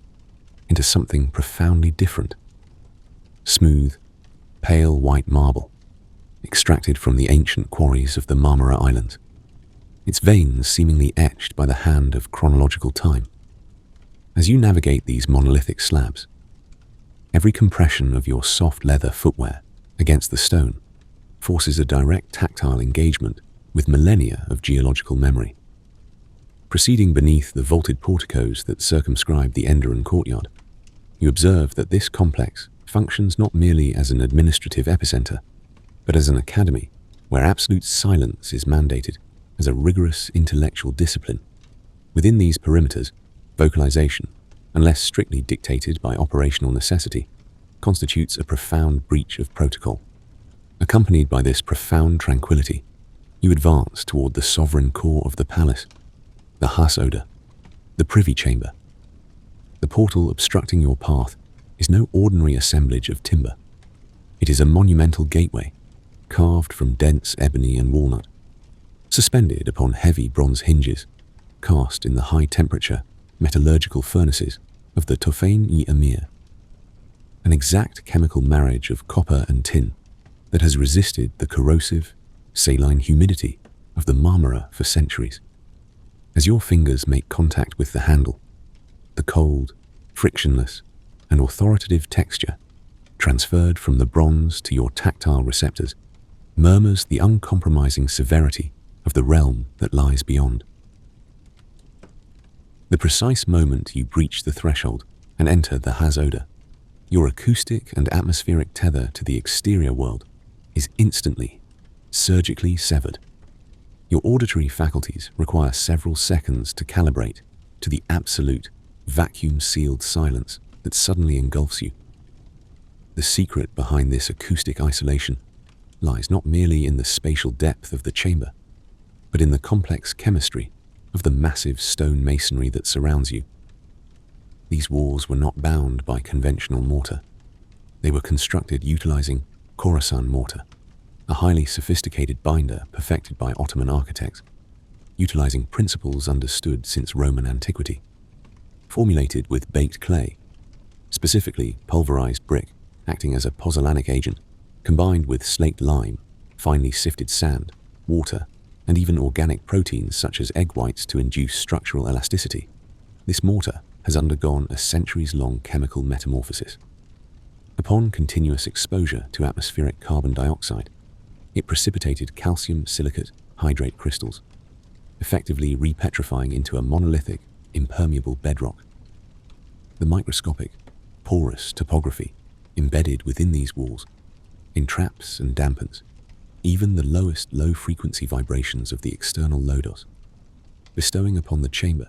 into something profoundly different. Smooth, pale white marble, extracted from the ancient quarries of the Marmara Islands, its veins seemingly etched by the hand of chronological time. As you navigate these monolithic slabs, every compression of your soft leather footwear against the stone forces a direct tactile engagement with millennia of geological memory. Proceeding beneath the vaulted porticos that circumscribe the Enderon courtyard, you observe that this complex functions not merely as an administrative epicenter, but as an academy where absolute silence is mandated as a rigorous intellectual discipline. Within these perimeters, vocalization, unless strictly dictated by operational necessity, constitutes a profound breach of protocol. Accompanied by this profound tranquility, you advance toward the sovereign core of the palace, the haste, the privy chamber. The portal obstructing your path is no ordinary assemblage of timber. It is a monumental gateway, carved from dense ebony and walnut, suspended upon heavy bronze hinges, cast in the high-temperature metallurgical furnaces of the Tophain-e-Amir, an exact chemical marriage of copper and tin that has resisted the corrosive, saline humidity of the Marmara for centuries. As your fingers make contact with the handle, the cold, frictionless, and authoritative texture, transferred from the bronze to your tactile receptors, murmurs the uncompromising severity of the realm that lies beyond. The precise moment you breach the threshold and enter the haste, your acoustic and atmospheric tether to the exterior world is instantly, surgically severed. Your auditory faculties require several seconds to calibrate to the absolute, vacuum-sealed silence that suddenly engulfs you. The secret behind this acoustic isolation lies not merely in the spatial depth of the chamber, but in the complex chemistry of the massive stone masonry that surrounds you. These walls were not bound by conventional mortar. They were constructed utilizing Khorasan mortar, a highly sophisticated binder perfected by Ottoman architects, utilizing principles understood since Roman antiquity. Formulated with baked clay, specifically pulverized brick acting as a pozzolanic agent, combined with slaked lime, finely sifted sand, water, and even organic proteins such as egg whites to induce structural elasticity, this mortar has undergone a centuries-long chemical metamorphosis. Upon continuous exposure to atmospheric carbon dioxide, it precipitated calcium silicate hydrate crystals, effectively repetrifying into a monolithic, impermeable bedrock. The microscopic, porous topography embedded within these walls entraps and dampens even the lowest low-frequency vibrations of the external lodos, bestowing upon the chamber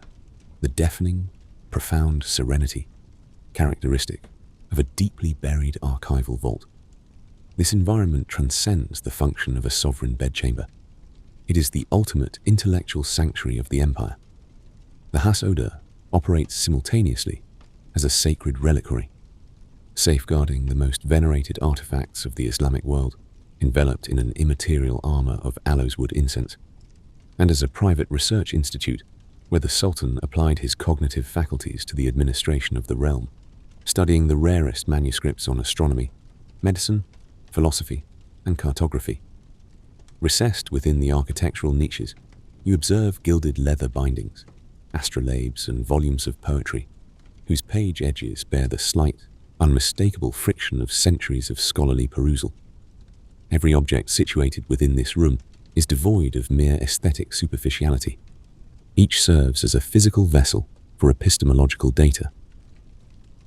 the deafening, profound serenity characteristic of a deeply buried archival vault. This environment transcends the function of a sovereign bedchamber. It is the ultimate intellectual sanctuary of the empire. The haste operates simultaneously as a sacred reliquary, safeguarding the most venerated artifacts of the Islamic world, enveloped in an immaterial armor of aloeswood incense, and as a private research institute where the Sultan applied his cognitive faculties to the administration of the realm, studying the rarest manuscripts on astronomy, medicine, philosophy, and cartography. Recessed within the architectural niches, you observe gilded leather bindings, astrolabes, and volumes of poetry, whose page edges bear the slight, unmistakable friction of centuries of scholarly perusal. Every object situated within this room is devoid of mere aesthetic superficiality. Each serves as a physical vessel for epistemological data.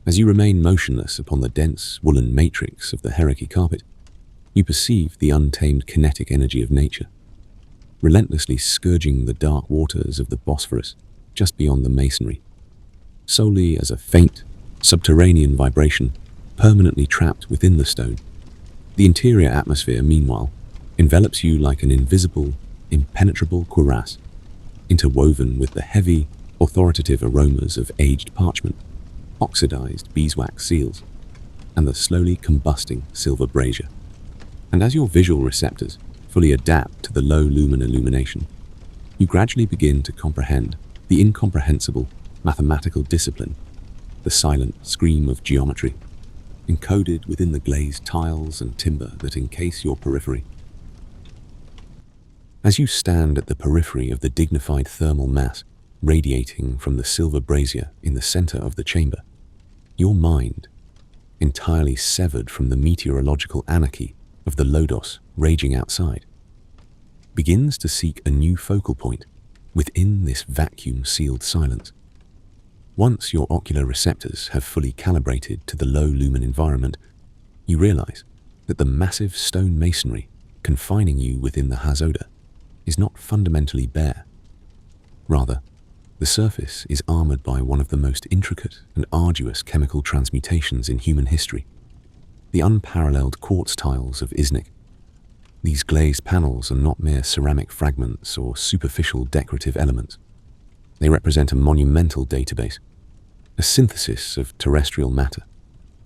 As you remain motionless upon the dense woolen matrix of the hierarchy carpet, you perceive the untamed kinetic energy of nature, relentlessly scourging the dark waters of the Bosphorus just beyond the masonry, solely as a faint, subterranean vibration permanently trapped within the stone. The interior atmosphere, meanwhile, envelops you like an invisible, impenetrable cuirass, interwoven with the heavy, authoritative aromas of aged parchment, oxidized beeswax seals, and the slowly combusting silver brazier. And as your visual receptors fully adapt to the low lumen illumination, you gradually begin to comprehend the incomprehensible mathematical discipline, the silent scream of geometry, encoded within the glazed tiles and timber that encase your periphery. As you stand at the periphery of the dignified thermal mass radiating from the silver brazier in the center of the chamber, your mind, entirely severed from the meteorological anarchy of the lodos raging outside, begins to seek a new focal point within this vacuum-sealed silence. Once your ocular receptors have fully calibrated to the low-lumen environment, you realize that the massive stone masonry confining you within the haste is not fundamentally bare. Rather, the surface is armored by one of the most intricate and arduous chemical transmutations in human history, the unparalleled quartz tiles of Iznik. These glazed panels are not mere ceramic fragments or superficial decorative elements. They represent a monumental database, a synthesis of terrestrial matter,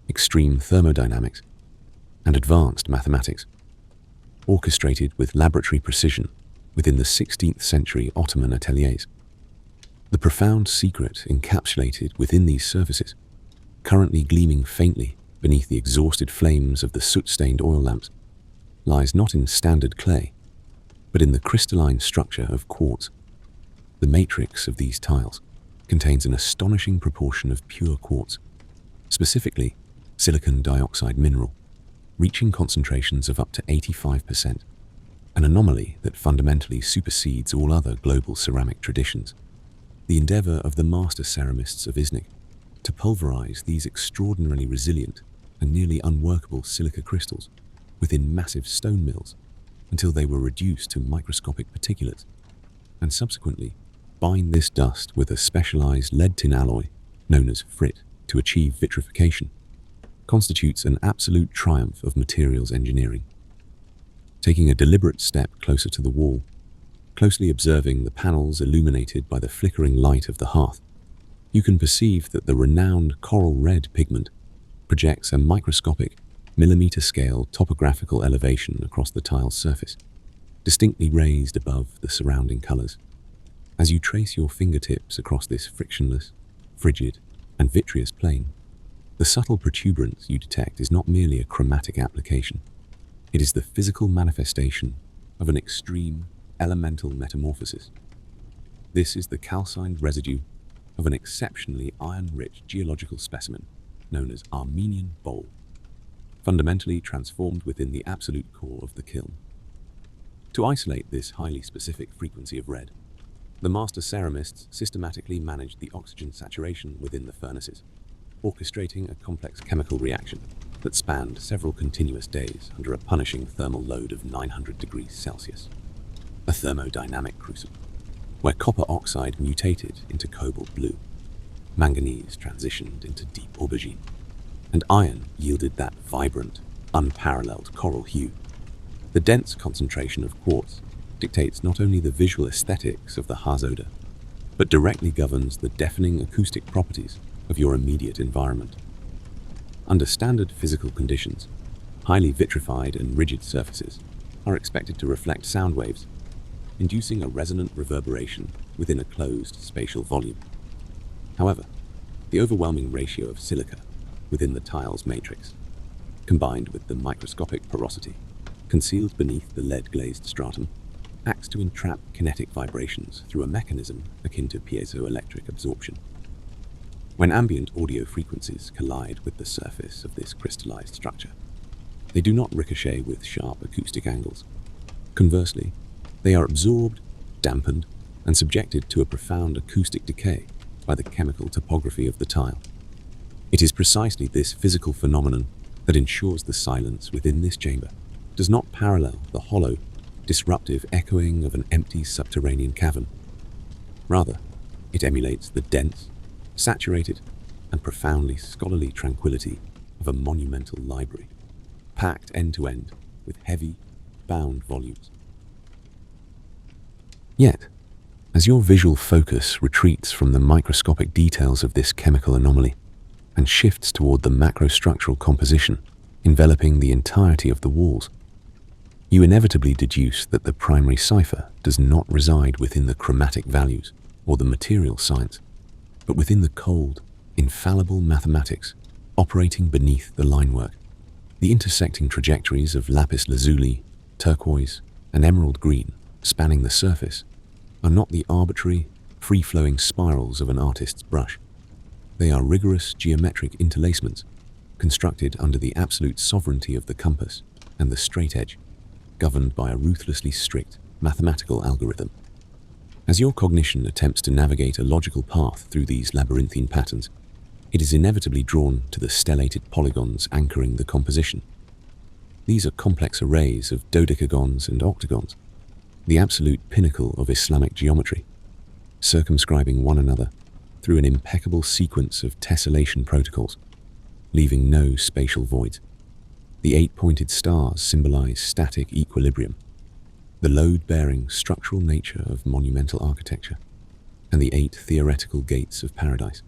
extreme thermodynamics, and advanced mathematics, orchestrated with laboratory precision within the 16th century Ottoman ateliers. The profound secret encapsulated within these surfaces, currently gleaming faintly beneath the exhausted flames of the soot-stained oil lamps, lies not in standard clay, but in the crystalline structure of quartz. The matrix of these tiles contains an astonishing proportion of pure quartz, specifically silicon dioxide mineral, reaching concentrations of up to 85%, an anomaly that fundamentally supersedes all other global ceramic traditions. The endeavor of the master ceramists of Iznik to pulverize these extraordinarily resilient and nearly unworkable silica crystals within massive stone mills until they were reduced to microscopic particulates, and subsequently bind this dust with a specialized lead-tin alloy known as frit to achieve vitrification, constitutes an absolute triumph of materials engineering. Taking a deliberate step closer to the wall, closely observing the panels illuminated by the flickering light of the hearth, you can perceive that the renowned coral red pigment projects a microscopic, millimeter-scale topographical elevation across the tile's surface, distinctly raised above the surrounding colors. As you trace your fingertips across this frictionless, frigid, and vitreous plane, the subtle protuberance you detect is not merely a chromatic application. It is the physical manifestation of an extreme elemental metamorphosis. This is the calcined residue of an exceptionally iron-rich geological specimen known as Armenian bole, fundamentally transformed within the absolute core of the kiln. To isolate this highly specific frequency of red, the master ceramists systematically managed the oxygen saturation within the furnaces, orchestrating a complex chemical reaction that spanned several continuous days under a punishing thermal load of 900 degrees Celsius. A thermodynamic crucible, where copper oxide mutated into cobalt blue, manganese transitioned into deep aubergine, and iron yielded that vibrant, unparalleled coral hue. The dense concentration of quartz dictates not only the visual aesthetics of the Haze odor, but directly governs the deafening acoustic properties of your immediate environment. Under standard physical conditions, highly vitrified and rigid surfaces are expected to reflect sound waves, inducing a resonant reverberation within a closed spatial volume. However, the overwhelming ratio of silica within the tile's matrix, combined with the microscopic porosity concealed beneath the lead-glazed stratum, acts to entrap kinetic vibrations through a mechanism akin to piezoelectric absorption. When ambient audio frequencies collide with the surface of this crystallized structure, they do not ricochet with sharp acoustic angles. Conversely, they are absorbed, dampened, and subjected to a profound acoustic decay by the chemical topography of the tile. It is precisely this physical phenomenon that ensures the silence within this chamber does not parallel the hollow, disruptive echoing of an empty subterranean cavern. Rather, it emulates the dense, saturated, and profoundly scholarly tranquility of a monumental library, packed end-to-end with heavy, bound volumes. Yet, as your visual focus retreats from the microscopic details of this chemical anomaly and shifts toward the macrostructural composition enveloping the entirety of the walls, you inevitably deduce that the primary cipher does not reside within the chromatic values or the material science, but within the cold, infallible mathematics operating beneath the linework. The intersecting trajectories of lapis lazuli, turquoise, and emerald green spanning the surface are not the arbitrary, free-flowing spirals of an artist's brush. They are rigorous geometric interlacements, constructed under the absolute sovereignty of the compass and the straight edge, governed by a ruthlessly strict mathematical algorithm. As your cognition attempts to navigate a logical path through these labyrinthine patterns, it is inevitably drawn to the stellated polygons anchoring the composition. These are complex arrays of dodecagons and octagons, the absolute pinnacle of Islamic geometry, circumscribing one another through an impeccable sequence of tessellation protocols, leaving no spatial voids. The 8-pointed stars symbolize static equilibrium, the load-bearing structural nature of monumental architecture, and the 8 theoretical gates of paradise.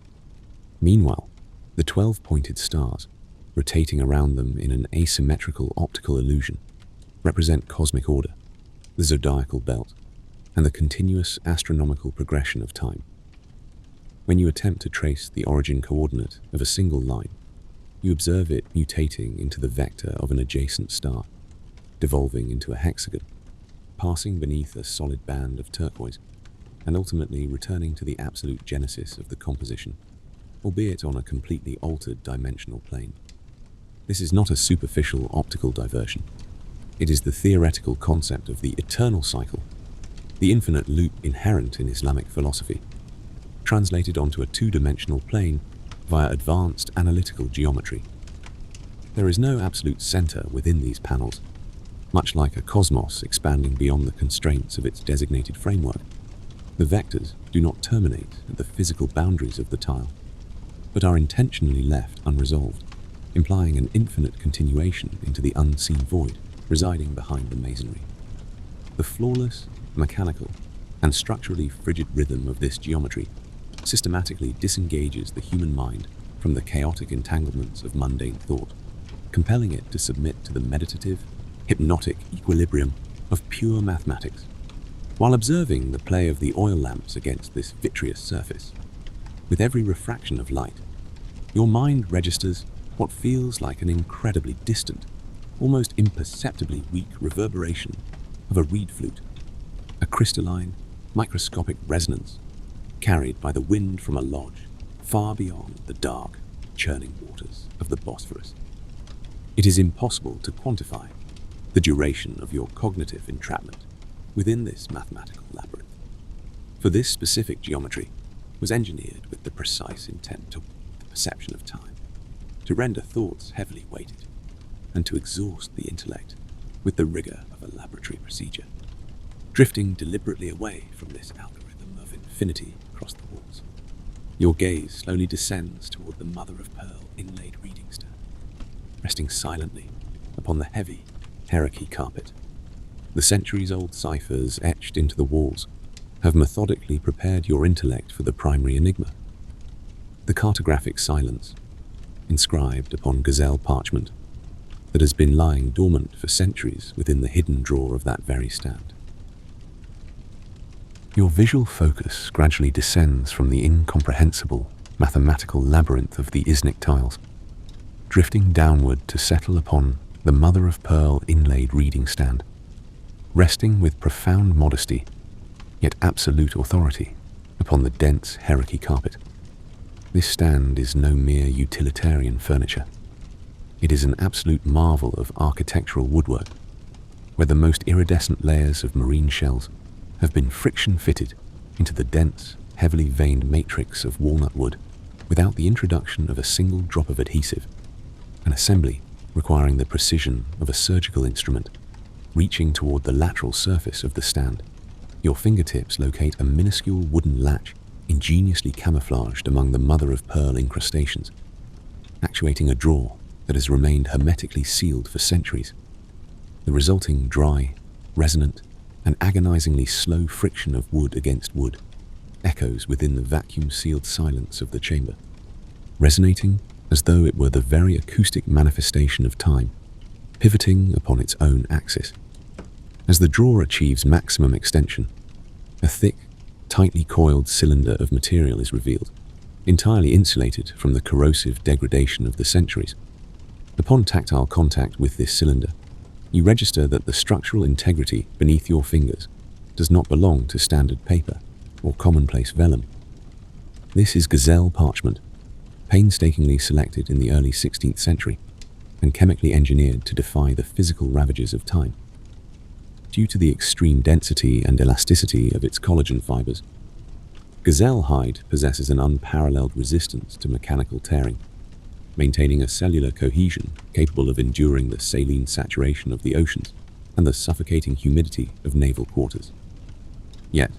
Meanwhile, the 12-pointed stars, rotating around them in an asymmetrical optical illusion, represent cosmic order, the zodiacal belt, and the continuous astronomical progression of time. When you attempt to trace the origin coordinate of a single line, you observe it mutating into the vector of an adjacent star, devolving into a hexagon, passing beneath a solid band of turquoise, and ultimately returning to the absolute genesis of the composition, albeit on a completely altered dimensional plane. This is not a superficial optical diversion. It is the theoretical concept of the eternal cycle, the infinite loop inherent in Islamic philosophy, translated onto a two-dimensional plane via advanced analytical geometry. There is no absolute center within these panels, much like a cosmos expanding beyond the constraints of its designated framework. The vectors do not terminate at the physical boundaries of the tile, but are intentionally left unresolved, implying an infinite continuation into the unseen void. residing behind the masonry. The flawless, mechanical, and structurally frigid rhythm of this geometry systematically disengages the human mind from the chaotic entanglements of mundane thought, compelling it to submit to the meditative, hypnotic equilibrium of pure mathematics. While observing the play of the oil lamps against this vitreous surface, with every refraction of light, your mind registers what feels like an incredibly distant, almost imperceptibly weak reverberation of a reed flute, a crystalline, microscopic resonance carried by the wind from a lodge far beyond the dark, churning waters of the Bosphorus. It is impossible to quantify the duration of your cognitive entrapment within this mathematical labyrinth, for this specific geometry was engineered with the precise intent to the perception of time, to render thoughts heavily weighted, and to exhaust the intellect with the rigor of a laboratory procedure, drifting deliberately away from this algorithm of infinity across the walls. Your gaze slowly descends toward the mother-of-pearl inlaid reading stand, resting silently upon the heavy hierarchy carpet. The centuries-old ciphers etched into the walls have methodically prepared your intellect for the primary enigma. The cartographic silence, inscribed upon gazelle parchment, that has been lying dormant for centuries within the hidden drawer of that very stand. Your visual focus gradually descends from the incomprehensible mathematical labyrinth of the Oceanic tiles, drifting downward to settle upon the mother-of-pearl inlaid reading stand, resting with profound modesty, yet absolute authority, upon the dense hierarchy carpet. This stand is no mere utilitarian furniture. It is an absolute marvel of architectural woodwork, where the most iridescent layers of marine shells have been friction-fitted into the dense, heavily veined matrix of walnut wood without the introduction of a single drop of adhesive, an assembly requiring the precision of a surgical instrument. Reaching toward the lateral surface of the stand, your fingertips locate a minuscule wooden latch ingeniously camouflaged among the mother-of-pearl incrustations, actuating a drawer that has remained hermetically sealed for centuries. The resulting dry, resonant, and agonizingly slow friction of wood against wood echoes within the vacuum-sealed silence of the chamber, resonating as though it were the very acoustic manifestation of time, pivoting upon its own axis. As the drawer achieves maximum extension, a thick, tightly coiled cylinder of material is revealed, entirely insulated from the corrosive degradation of the centuries. Upon tactile contact with this cylinder, you register that the structural integrity beneath your fingers does not belong to standard paper or commonplace vellum. This is gazelle parchment, painstakingly selected in the early 16th century and chemically engineered to defy the physical ravages of time. Due to the extreme density and elasticity of its collagen fibers, gazelle hide possesses an unparalleled resistance to mechanical tearing, maintaining a cellular cohesion capable of enduring the saline saturation of the oceans and the suffocating humidity of naval quarters. Yet,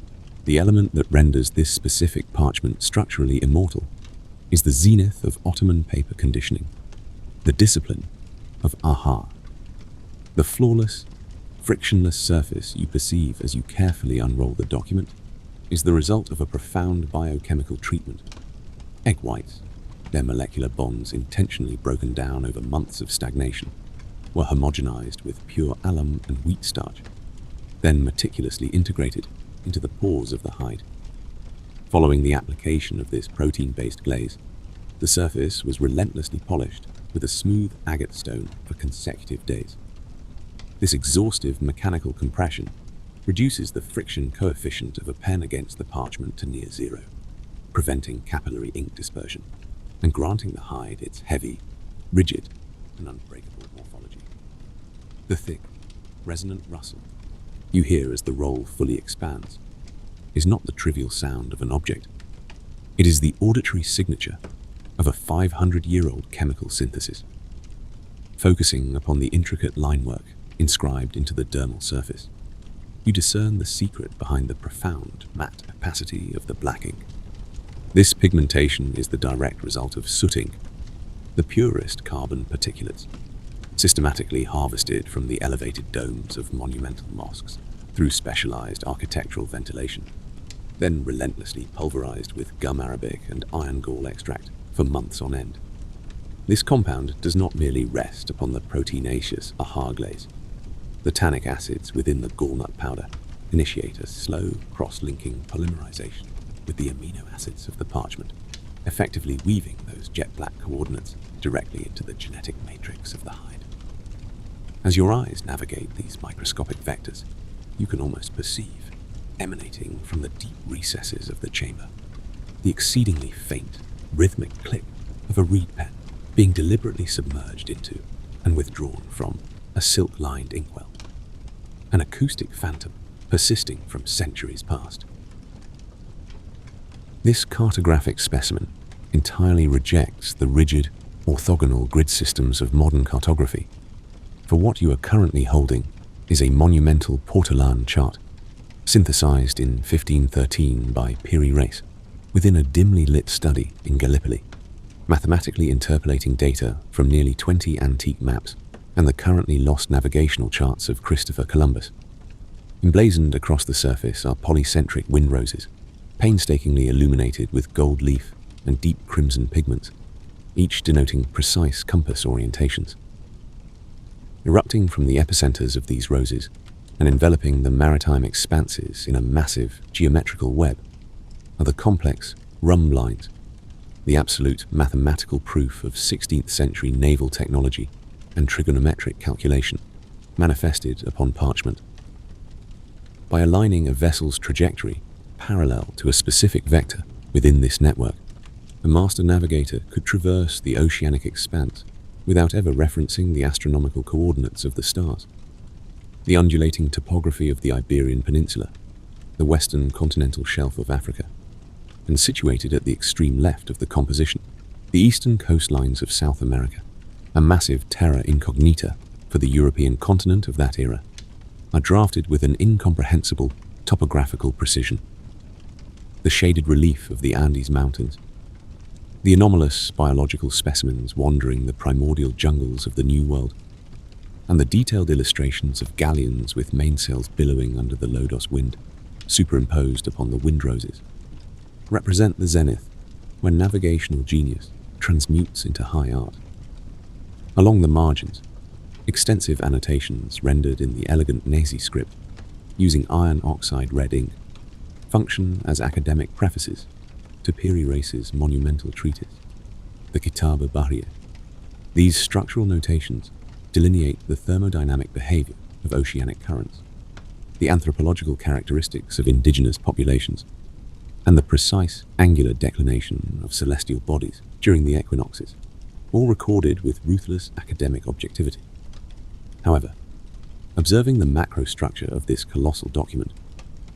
the element that renders this specific parchment structurally immortal is the zenith of Ottoman paper conditioning, the discipline of aha. The flawless, frictionless surface you perceive as you carefully unroll the document is the result of a profound biochemical treatment. Egg whites, their molecular bonds intentionally broken down over months of stagnation, were homogenized with pure alum and wheat starch, then meticulously integrated into the pores of the hide. Following the application of this protein-based glaze, the surface was relentlessly polished with a smooth agate stone for consecutive days. This exhaustive mechanical compression reduces the friction coefficient of a pen against the parchment to near zero, preventing capillary ink dispersion and granting the hide its heavy, rigid, and unbreakable morphology. The thick, resonant rustle you hear as the roll fully expands is not the trivial sound of an object. It is the auditory signature of a 500-year-old chemical synthesis. Focusing upon the intricate linework inscribed into the dermal surface, you discern the secret behind the profound matte opacity of the black ink. This pigmentation is the direct result of soot ink, the purest carbon particulates, systematically harvested from the elevated domes of monumental mosques through specialized architectural ventilation, then relentlessly pulverized with gum arabic and iron gall extract for months on end. This compound does not merely rest upon the proteinaceous ahar glaze. The tannic acids within the gallnut powder initiate a slow cross-linking polymerization with the amino acids of the parchment, effectively weaving those jet-black coordinates directly into the genetic matrix of the hide. As your eyes navigate these microscopic vectors, you can almost perceive, emanating from the deep recesses of the chamber, the exceedingly faint, rhythmic click of a reed pen being deliberately submerged into and withdrawn from a silk-lined inkwell, an acoustic phantom persisting from centuries past. This cartographic specimen entirely rejects the rigid, orthogonal grid systems of modern cartography, for what you are currently holding is a monumental portolan chart, synthesized in 1513 by Piri Reis within a dimly lit study in Gallipoli, mathematically interpolating data from nearly 20 antique maps and the currently lost navigational charts of Christopher Columbus. Emblazoned across the surface are polycentric wind roses, painstakingly illuminated with gold leaf and deep crimson pigments, each denoting precise compass orientations. Erupting from the epicenters of these roses and enveloping the maritime expanses in a massive geometrical web are the complex rhumb lines, the absolute mathematical proof of 16th century naval technology and trigonometric calculation manifested upon parchment. By aligning a vessel's trajectory parallel to a specific vector within this network, a master navigator could traverse the oceanic expanse without ever referencing the astronomical coordinates of the stars. The undulating topography of the Iberian Peninsula, the western continental shelf of Africa, and situated at the extreme left of the composition, the eastern coastlines of South America, a massive terra incognita for the European continent of that era, are drafted with an incomprehensible topographical precision. The shaded relief of the Andes Mountains, the anomalous biological specimens wandering the primordial jungles of the New World, and the detailed illustrations of galleons with mainsails billowing under the lodos wind, superimposed upon the wind roses, represent the zenith when navigational genius transmutes into high art. Along the margins, extensive annotations rendered in the elegant Nazi script using iron oxide red ink function as academic prefaces to Piri Reis's monumental treatise, the Kitab al-Bahriya. These structural notations delineate the thermodynamic behavior of oceanic currents, the anthropological characteristics of indigenous populations, and the precise angular declination of celestial bodies during the equinoxes, all recorded with ruthless academic objectivity. However, observing the macro structure of this colossal document,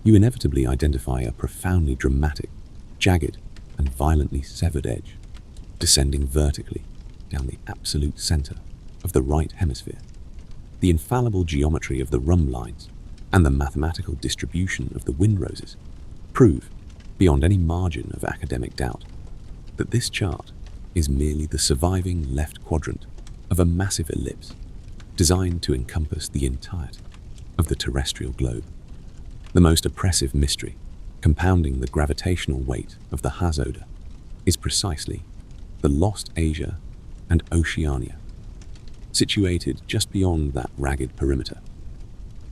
you inevitably identify a profoundly dramatic, jagged, and violently severed edge, descending vertically down the absolute center of the right hemisphere. The infallible geometry of the rhumb lines and the mathematical distribution of the wind roses prove, beyond any margin of academic doubt, that this chart is merely the surviving left quadrant of a massive ellipse designed to encompass the entirety of the terrestrial globe. The most oppressive mystery, compounding the gravitational weight of the Hazoda, is precisely the lost Asia and Oceania, situated just beyond that ragged perimeter.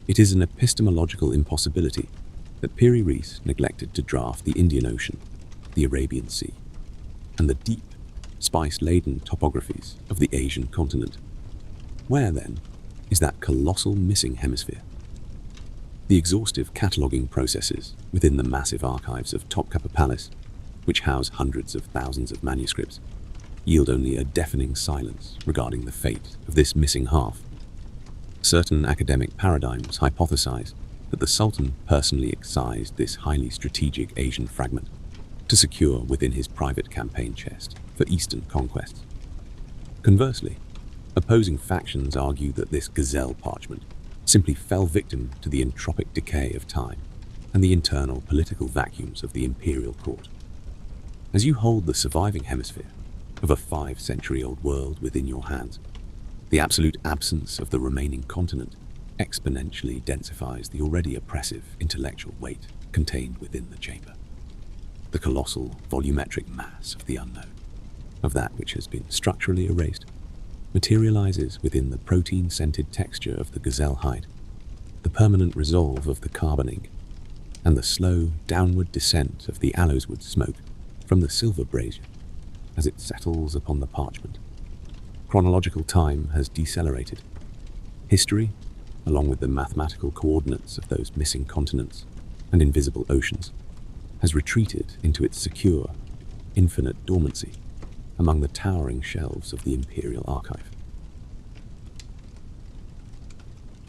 It is an epistemological impossibility that Piri Reis neglected to draft the Indian Ocean, the Arabian Sea, and the deep, spice-laden topographies of the Asian continent. Where, then, is that colossal missing hemisphere? The exhaustive cataloguing processes within the massive archives of Topkapi Palace, which house hundreds of thousands of manuscripts, yield only a deafening silence regarding the fate of this missing half. Certain academic paradigms hypothesize that the Sultan personally excised this highly strategic Asian fragment to secure within his private campaign chest for Eastern conquests. Conversely, opposing factions argue that this gazelle parchment simply fell victim to the entropic decay of time and the internal political vacuums of the imperial court. As you hold the surviving hemisphere of a 5-century-old world within your hands, The absolute absence of the remaining continent exponentially densifies the already oppressive intellectual weight contained within the chamber. The colossal volumetric mass of the unknown, of that which has been structurally erased, materializes within the protein-scented texture of the gazelle hide, the permanent resolve of the carbon ink, and the slow downward descent of the aloeswood smoke from the silver brazier as it settles upon the parchment. Chronological time has decelerated. History, along with the mathematical coordinates of those missing continents and invisible oceans, has retreated into its secure, infinite dormancy among the towering shelves of the Imperial Archive.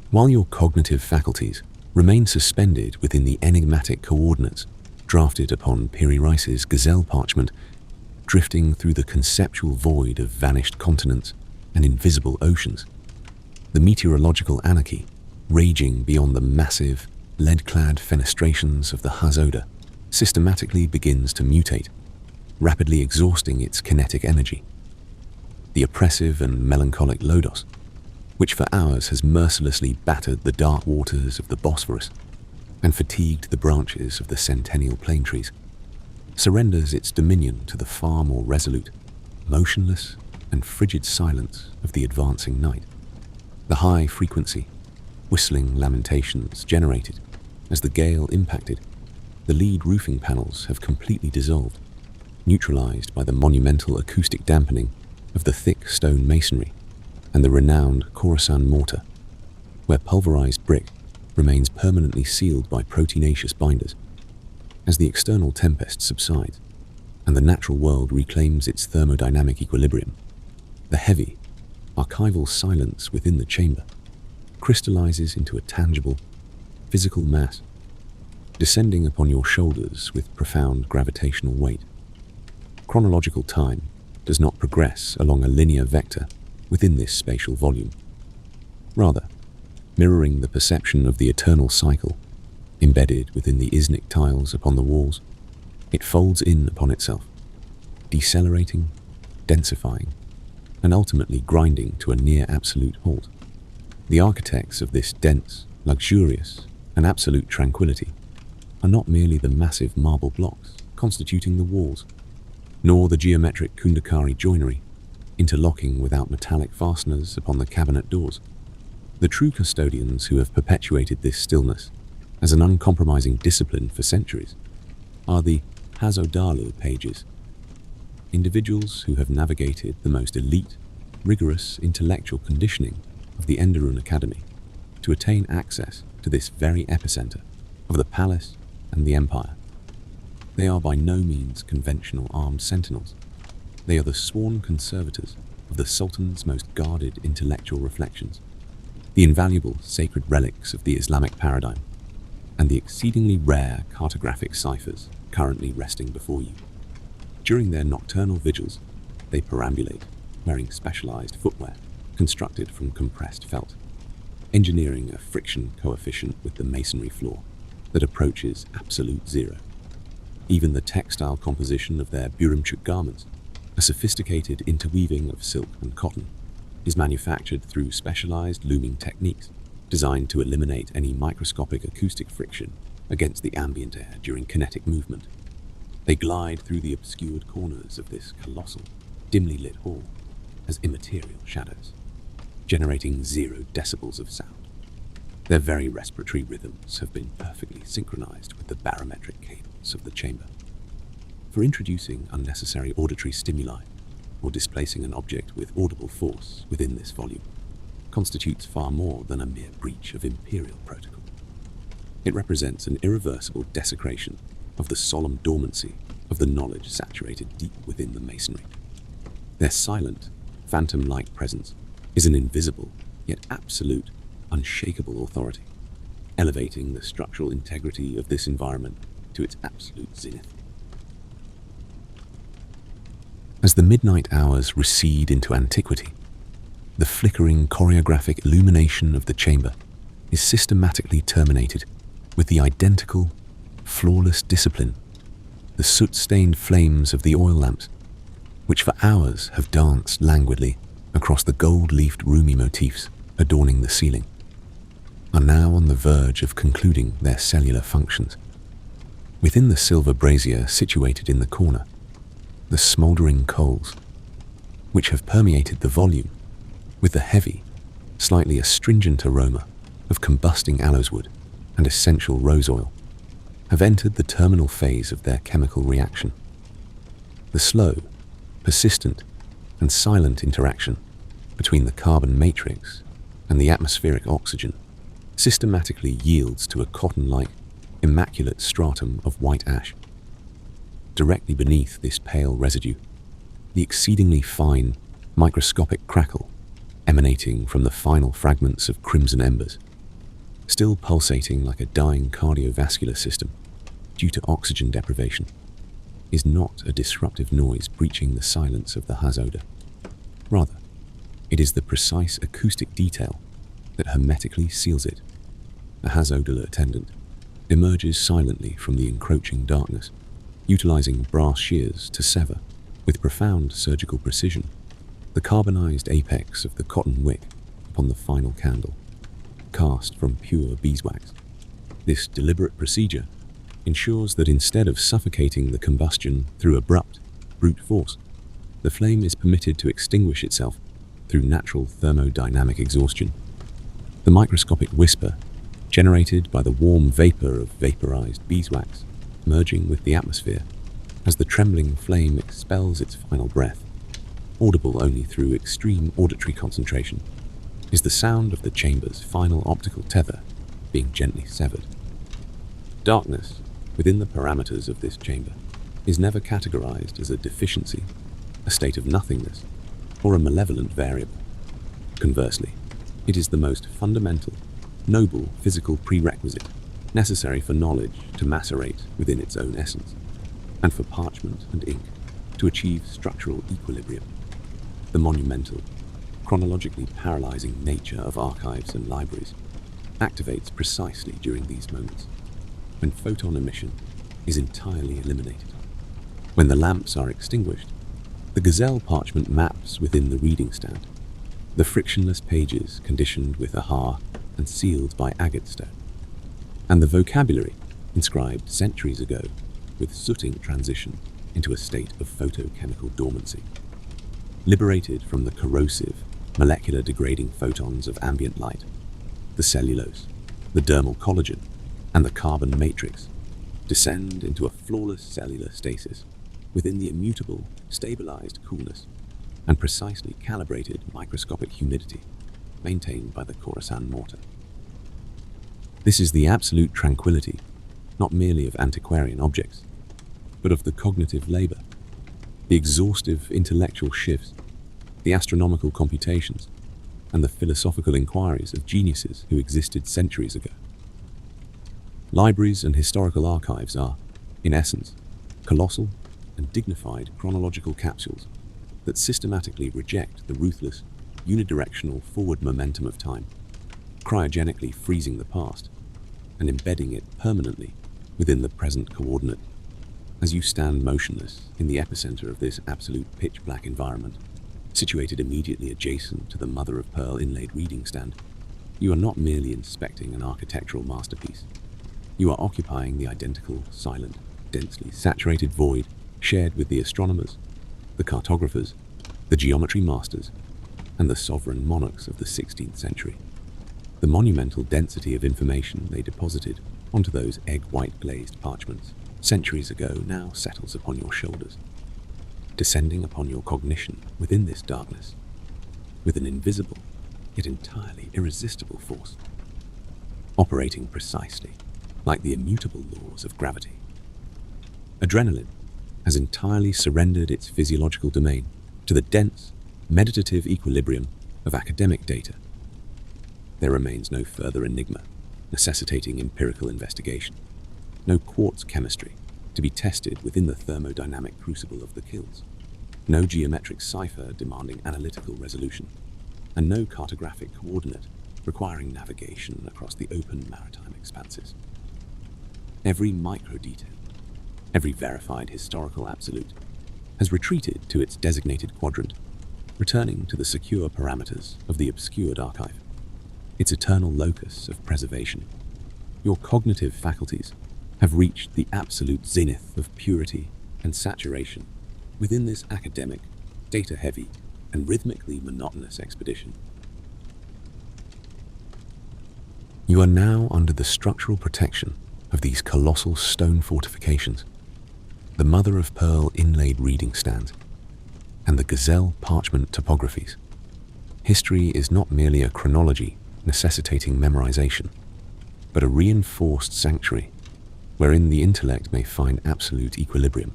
While your cognitive faculties remain suspended within the enigmatic coordinates drafted upon Piri Reis's gazelle parchment, drifting through the conceptual void of vanished continents and invisible oceans, the meteorological anarchy raging beyond the massive, lead-clad fenestrations of the Hazoda systematically begins to mutate, rapidly exhausting its kinetic energy. The oppressive and melancholic lodos, which for hours has mercilessly battered the dark waters of the Bosphorus and fatigued the branches of the centennial plane trees, surrenders its dominion to the far more resolute, motionless, and frigid silence of the advancing night. The high-frequency, whistling lamentations generated as the gale impacted the lead roofing panels have completely dissolved, neutralized by the monumental acoustic dampening of the thick stone masonry and the renowned Khorasan mortar, where pulverized brick remains permanently sealed by proteinaceous binders. As the external tempest subsides and the natural world reclaims its thermodynamic equilibrium, the heavy, archival silence within the chamber crystallizes into a tangible, physical mass, descending upon your shoulders with profound gravitational weight. Chronological time does not progress along a linear vector within this spatial volume. Rather, mirroring the perception of the eternal cycle embedded within the Isnic tiles upon the walls, it folds in upon itself, decelerating, densifying, and ultimately grinding to a near-absolute halt. The architects of this dense, luxurious, and absolute tranquility are not merely the massive marble blocks constituting the walls, nor the geometric Kundakari joinery interlocking without metallic fasteners upon the cabinet doors. The true custodians who have perpetuated this stillness as an uncompromising discipline for centuries are the Hazodalu pages, individuals who have navigated the most elite, rigorous intellectual conditioning of the Enderun Academy to attain access to this very epicenter of the palace and the empire. They are by no means conventional armed sentinels. They are the sworn conservators of the Sultan's most guarded intellectual reflections, the invaluable sacred relics of the Islamic paradigm, and the exceedingly rare cartographic ciphers currently resting before you. During their nocturnal vigils, they perambulate, wearing specialized footwear constructed from compressed felt, engineering a friction coefficient with the masonry floor that approaches absolute zero. Even the textile composition of their Burimchuk garments, a sophisticated interweaving of silk and cotton, is manufactured through specialized looming techniques designed to eliminate any microscopic acoustic friction against the ambient air during kinetic movement. They glide through the obscured corners of this colossal, dimly lit hall as immaterial shadows, generating 0 decibels of sound. Their very respiratory rhythms have been perfectly synchronized with the barometric cadence of the chamber. For introducing unnecessary auditory stimuli or displacing an object with audible force within this volume constitutes far more than a mere breach of imperial protocol. It represents an irreversible desecration of the solemn dormancy of the knowledge saturated deep within the masonry. Their silent, phantom-like presence is an invisible, yet absolute, unshakable authority, elevating the structural integrity of this environment to its absolute zenith. As the midnight hours recede into antiquity, the flickering choreographic illumination of the chamber is systematically terminated with the identical, flawless discipline, the soot-stained flames of the oil lamps, which for hours have danced languidly across the gold-leafed roomy motifs adorning the ceiling, are now on the verge of concluding their cellular functions. Within the silver brazier situated in the corner, the smouldering coals, which have permeated the volume with the heavy, slightly astringent aroma of combusting aloes wood and essential rose oil, have entered the terminal phase of their chemical reaction. The slow, persistent, and silent interaction between the carbon matrix and the atmospheric oxygen systematically yields to a cotton-like, immaculate stratum of white ash. Directly beneath this pale residue, the exceedingly fine, microscopic crackle emanating from the final fragments of crimson embers, still pulsating like a dying cardiovascular system due to oxygen deprivation, is not a disruptive noise breaching the silence of the haze odor. Rather, it is the precise acoustic detail that hermetically seals it. A haze odor attendant emerges silently from the encroaching darkness, utilizing brass shears to sever, with profound surgical precision, the carbonized apex of the cotton wick upon the final candle, cast from pure beeswax. This deliberate procedure ensures that instead of suffocating the combustion through abrupt, brute force, the flame is permitted to extinguish itself through natural thermodynamic exhaustion. The microscopic whisper, generated by the warm vapor of vaporized beeswax merging with the atmosphere as the trembling flame expels its final breath, audible only through extreme auditory concentration, is the sound of the chamber's final optical tether being gently severed. Darkness, within the parameters of this chamber, is never categorized as a deficiency, a state of nothingness, or a malevolent variable. Conversely, it is the most fundamental, noble physical prerequisite necessary for knowledge to macerate within its own essence, and for parchment and ink to achieve structural equilibrium. The monumental, chronologically paralyzing nature of archives and libraries activates precisely during these moments, when photon emission is entirely eliminated. When the lamps are extinguished, the gazelle parchment maps within the reading stand, the frictionless pages conditioned with ahar and sealed by agate stone, and the vocabulary inscribed centuries ago with sooting transition into a state of photochemical dormancy. Liberated from the corrosive, molecular degrading photons of ambient light, the cellulose, the dermal collagen, and the carbon matrix descend into a flawless cellular stasis within the immutable, stabilized coolness and precisely calibrated microscopic humidity maintained by the Khorasan mortar. This is the absolute tranquility, not merely of antiquarian objects, but of the cognitive labor, the exhaustive intellectual shifts, the astronomical computations, and the philosophical inquiries of geniuses who existed centuries ago. Libraries and historical archives are, in essence, colossal and dignified chronological capsules that systematically reject the ruthless, unidirectional forward momentum of time, cryogenically freezing the past and embedding it permanently within the present coordinate. As you stand motionless in the epicenter of this absolute pitch-black environment, situated immediately adjacent to the mother-of-pearl inlaid reading stand, you are not merely inspecting an architectural masterpiece. You are occupying the identical, silent, densely saturated void shared with the astronomers, the cartographers, the geometry masters, and the sovereign monarchs of the 16th century. The monumental density of information they deposited onto those egg-white glazed parchments centuries ago now settles upon your shoulders, descending upon your cognition within this darkness, with an invisible, yet entirely irresistible force, operating precisely like the immutable laws of gravity. Adrenaline has entirely surrendered its physiological domain to the dense, meditative equilibrium of academic data. There remains no further enigma necessitating empirical investigation, no quartz chemistry to be tested within the thermodynamic crucible of the kilns, no geometric cipher demanding analytical resolution, and no cartographic coordinate requiring navigation across the open maritime expanses. Every micro-detail, every verified historical absolute has retreated to its designated quadrant, returning to the secure parameters of the obscured archive, its eternal locus of preservation. Your cognitive faculties have reached the absolute zenith of purity and saturation within this academic, data-heavy, and rhythmically monotonous expedition. You are now under the structural protection of these colossal stone fortifications, the mother-of-pearl inlaid reading stands, and the gazelle parchment topographies. History is not merely a chronology necessitating memorization, but a reinforced sanctuary wherein the intellect may find absolute equilibrium.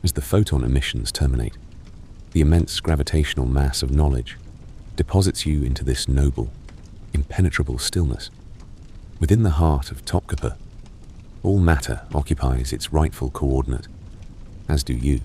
As the photon emissions terminate, the immense gravitational mass of knowledge deposits you into this noble, impenetrable stillness. Within the heart of Topkapi, all matter occupies its rightful coordinate, as do you.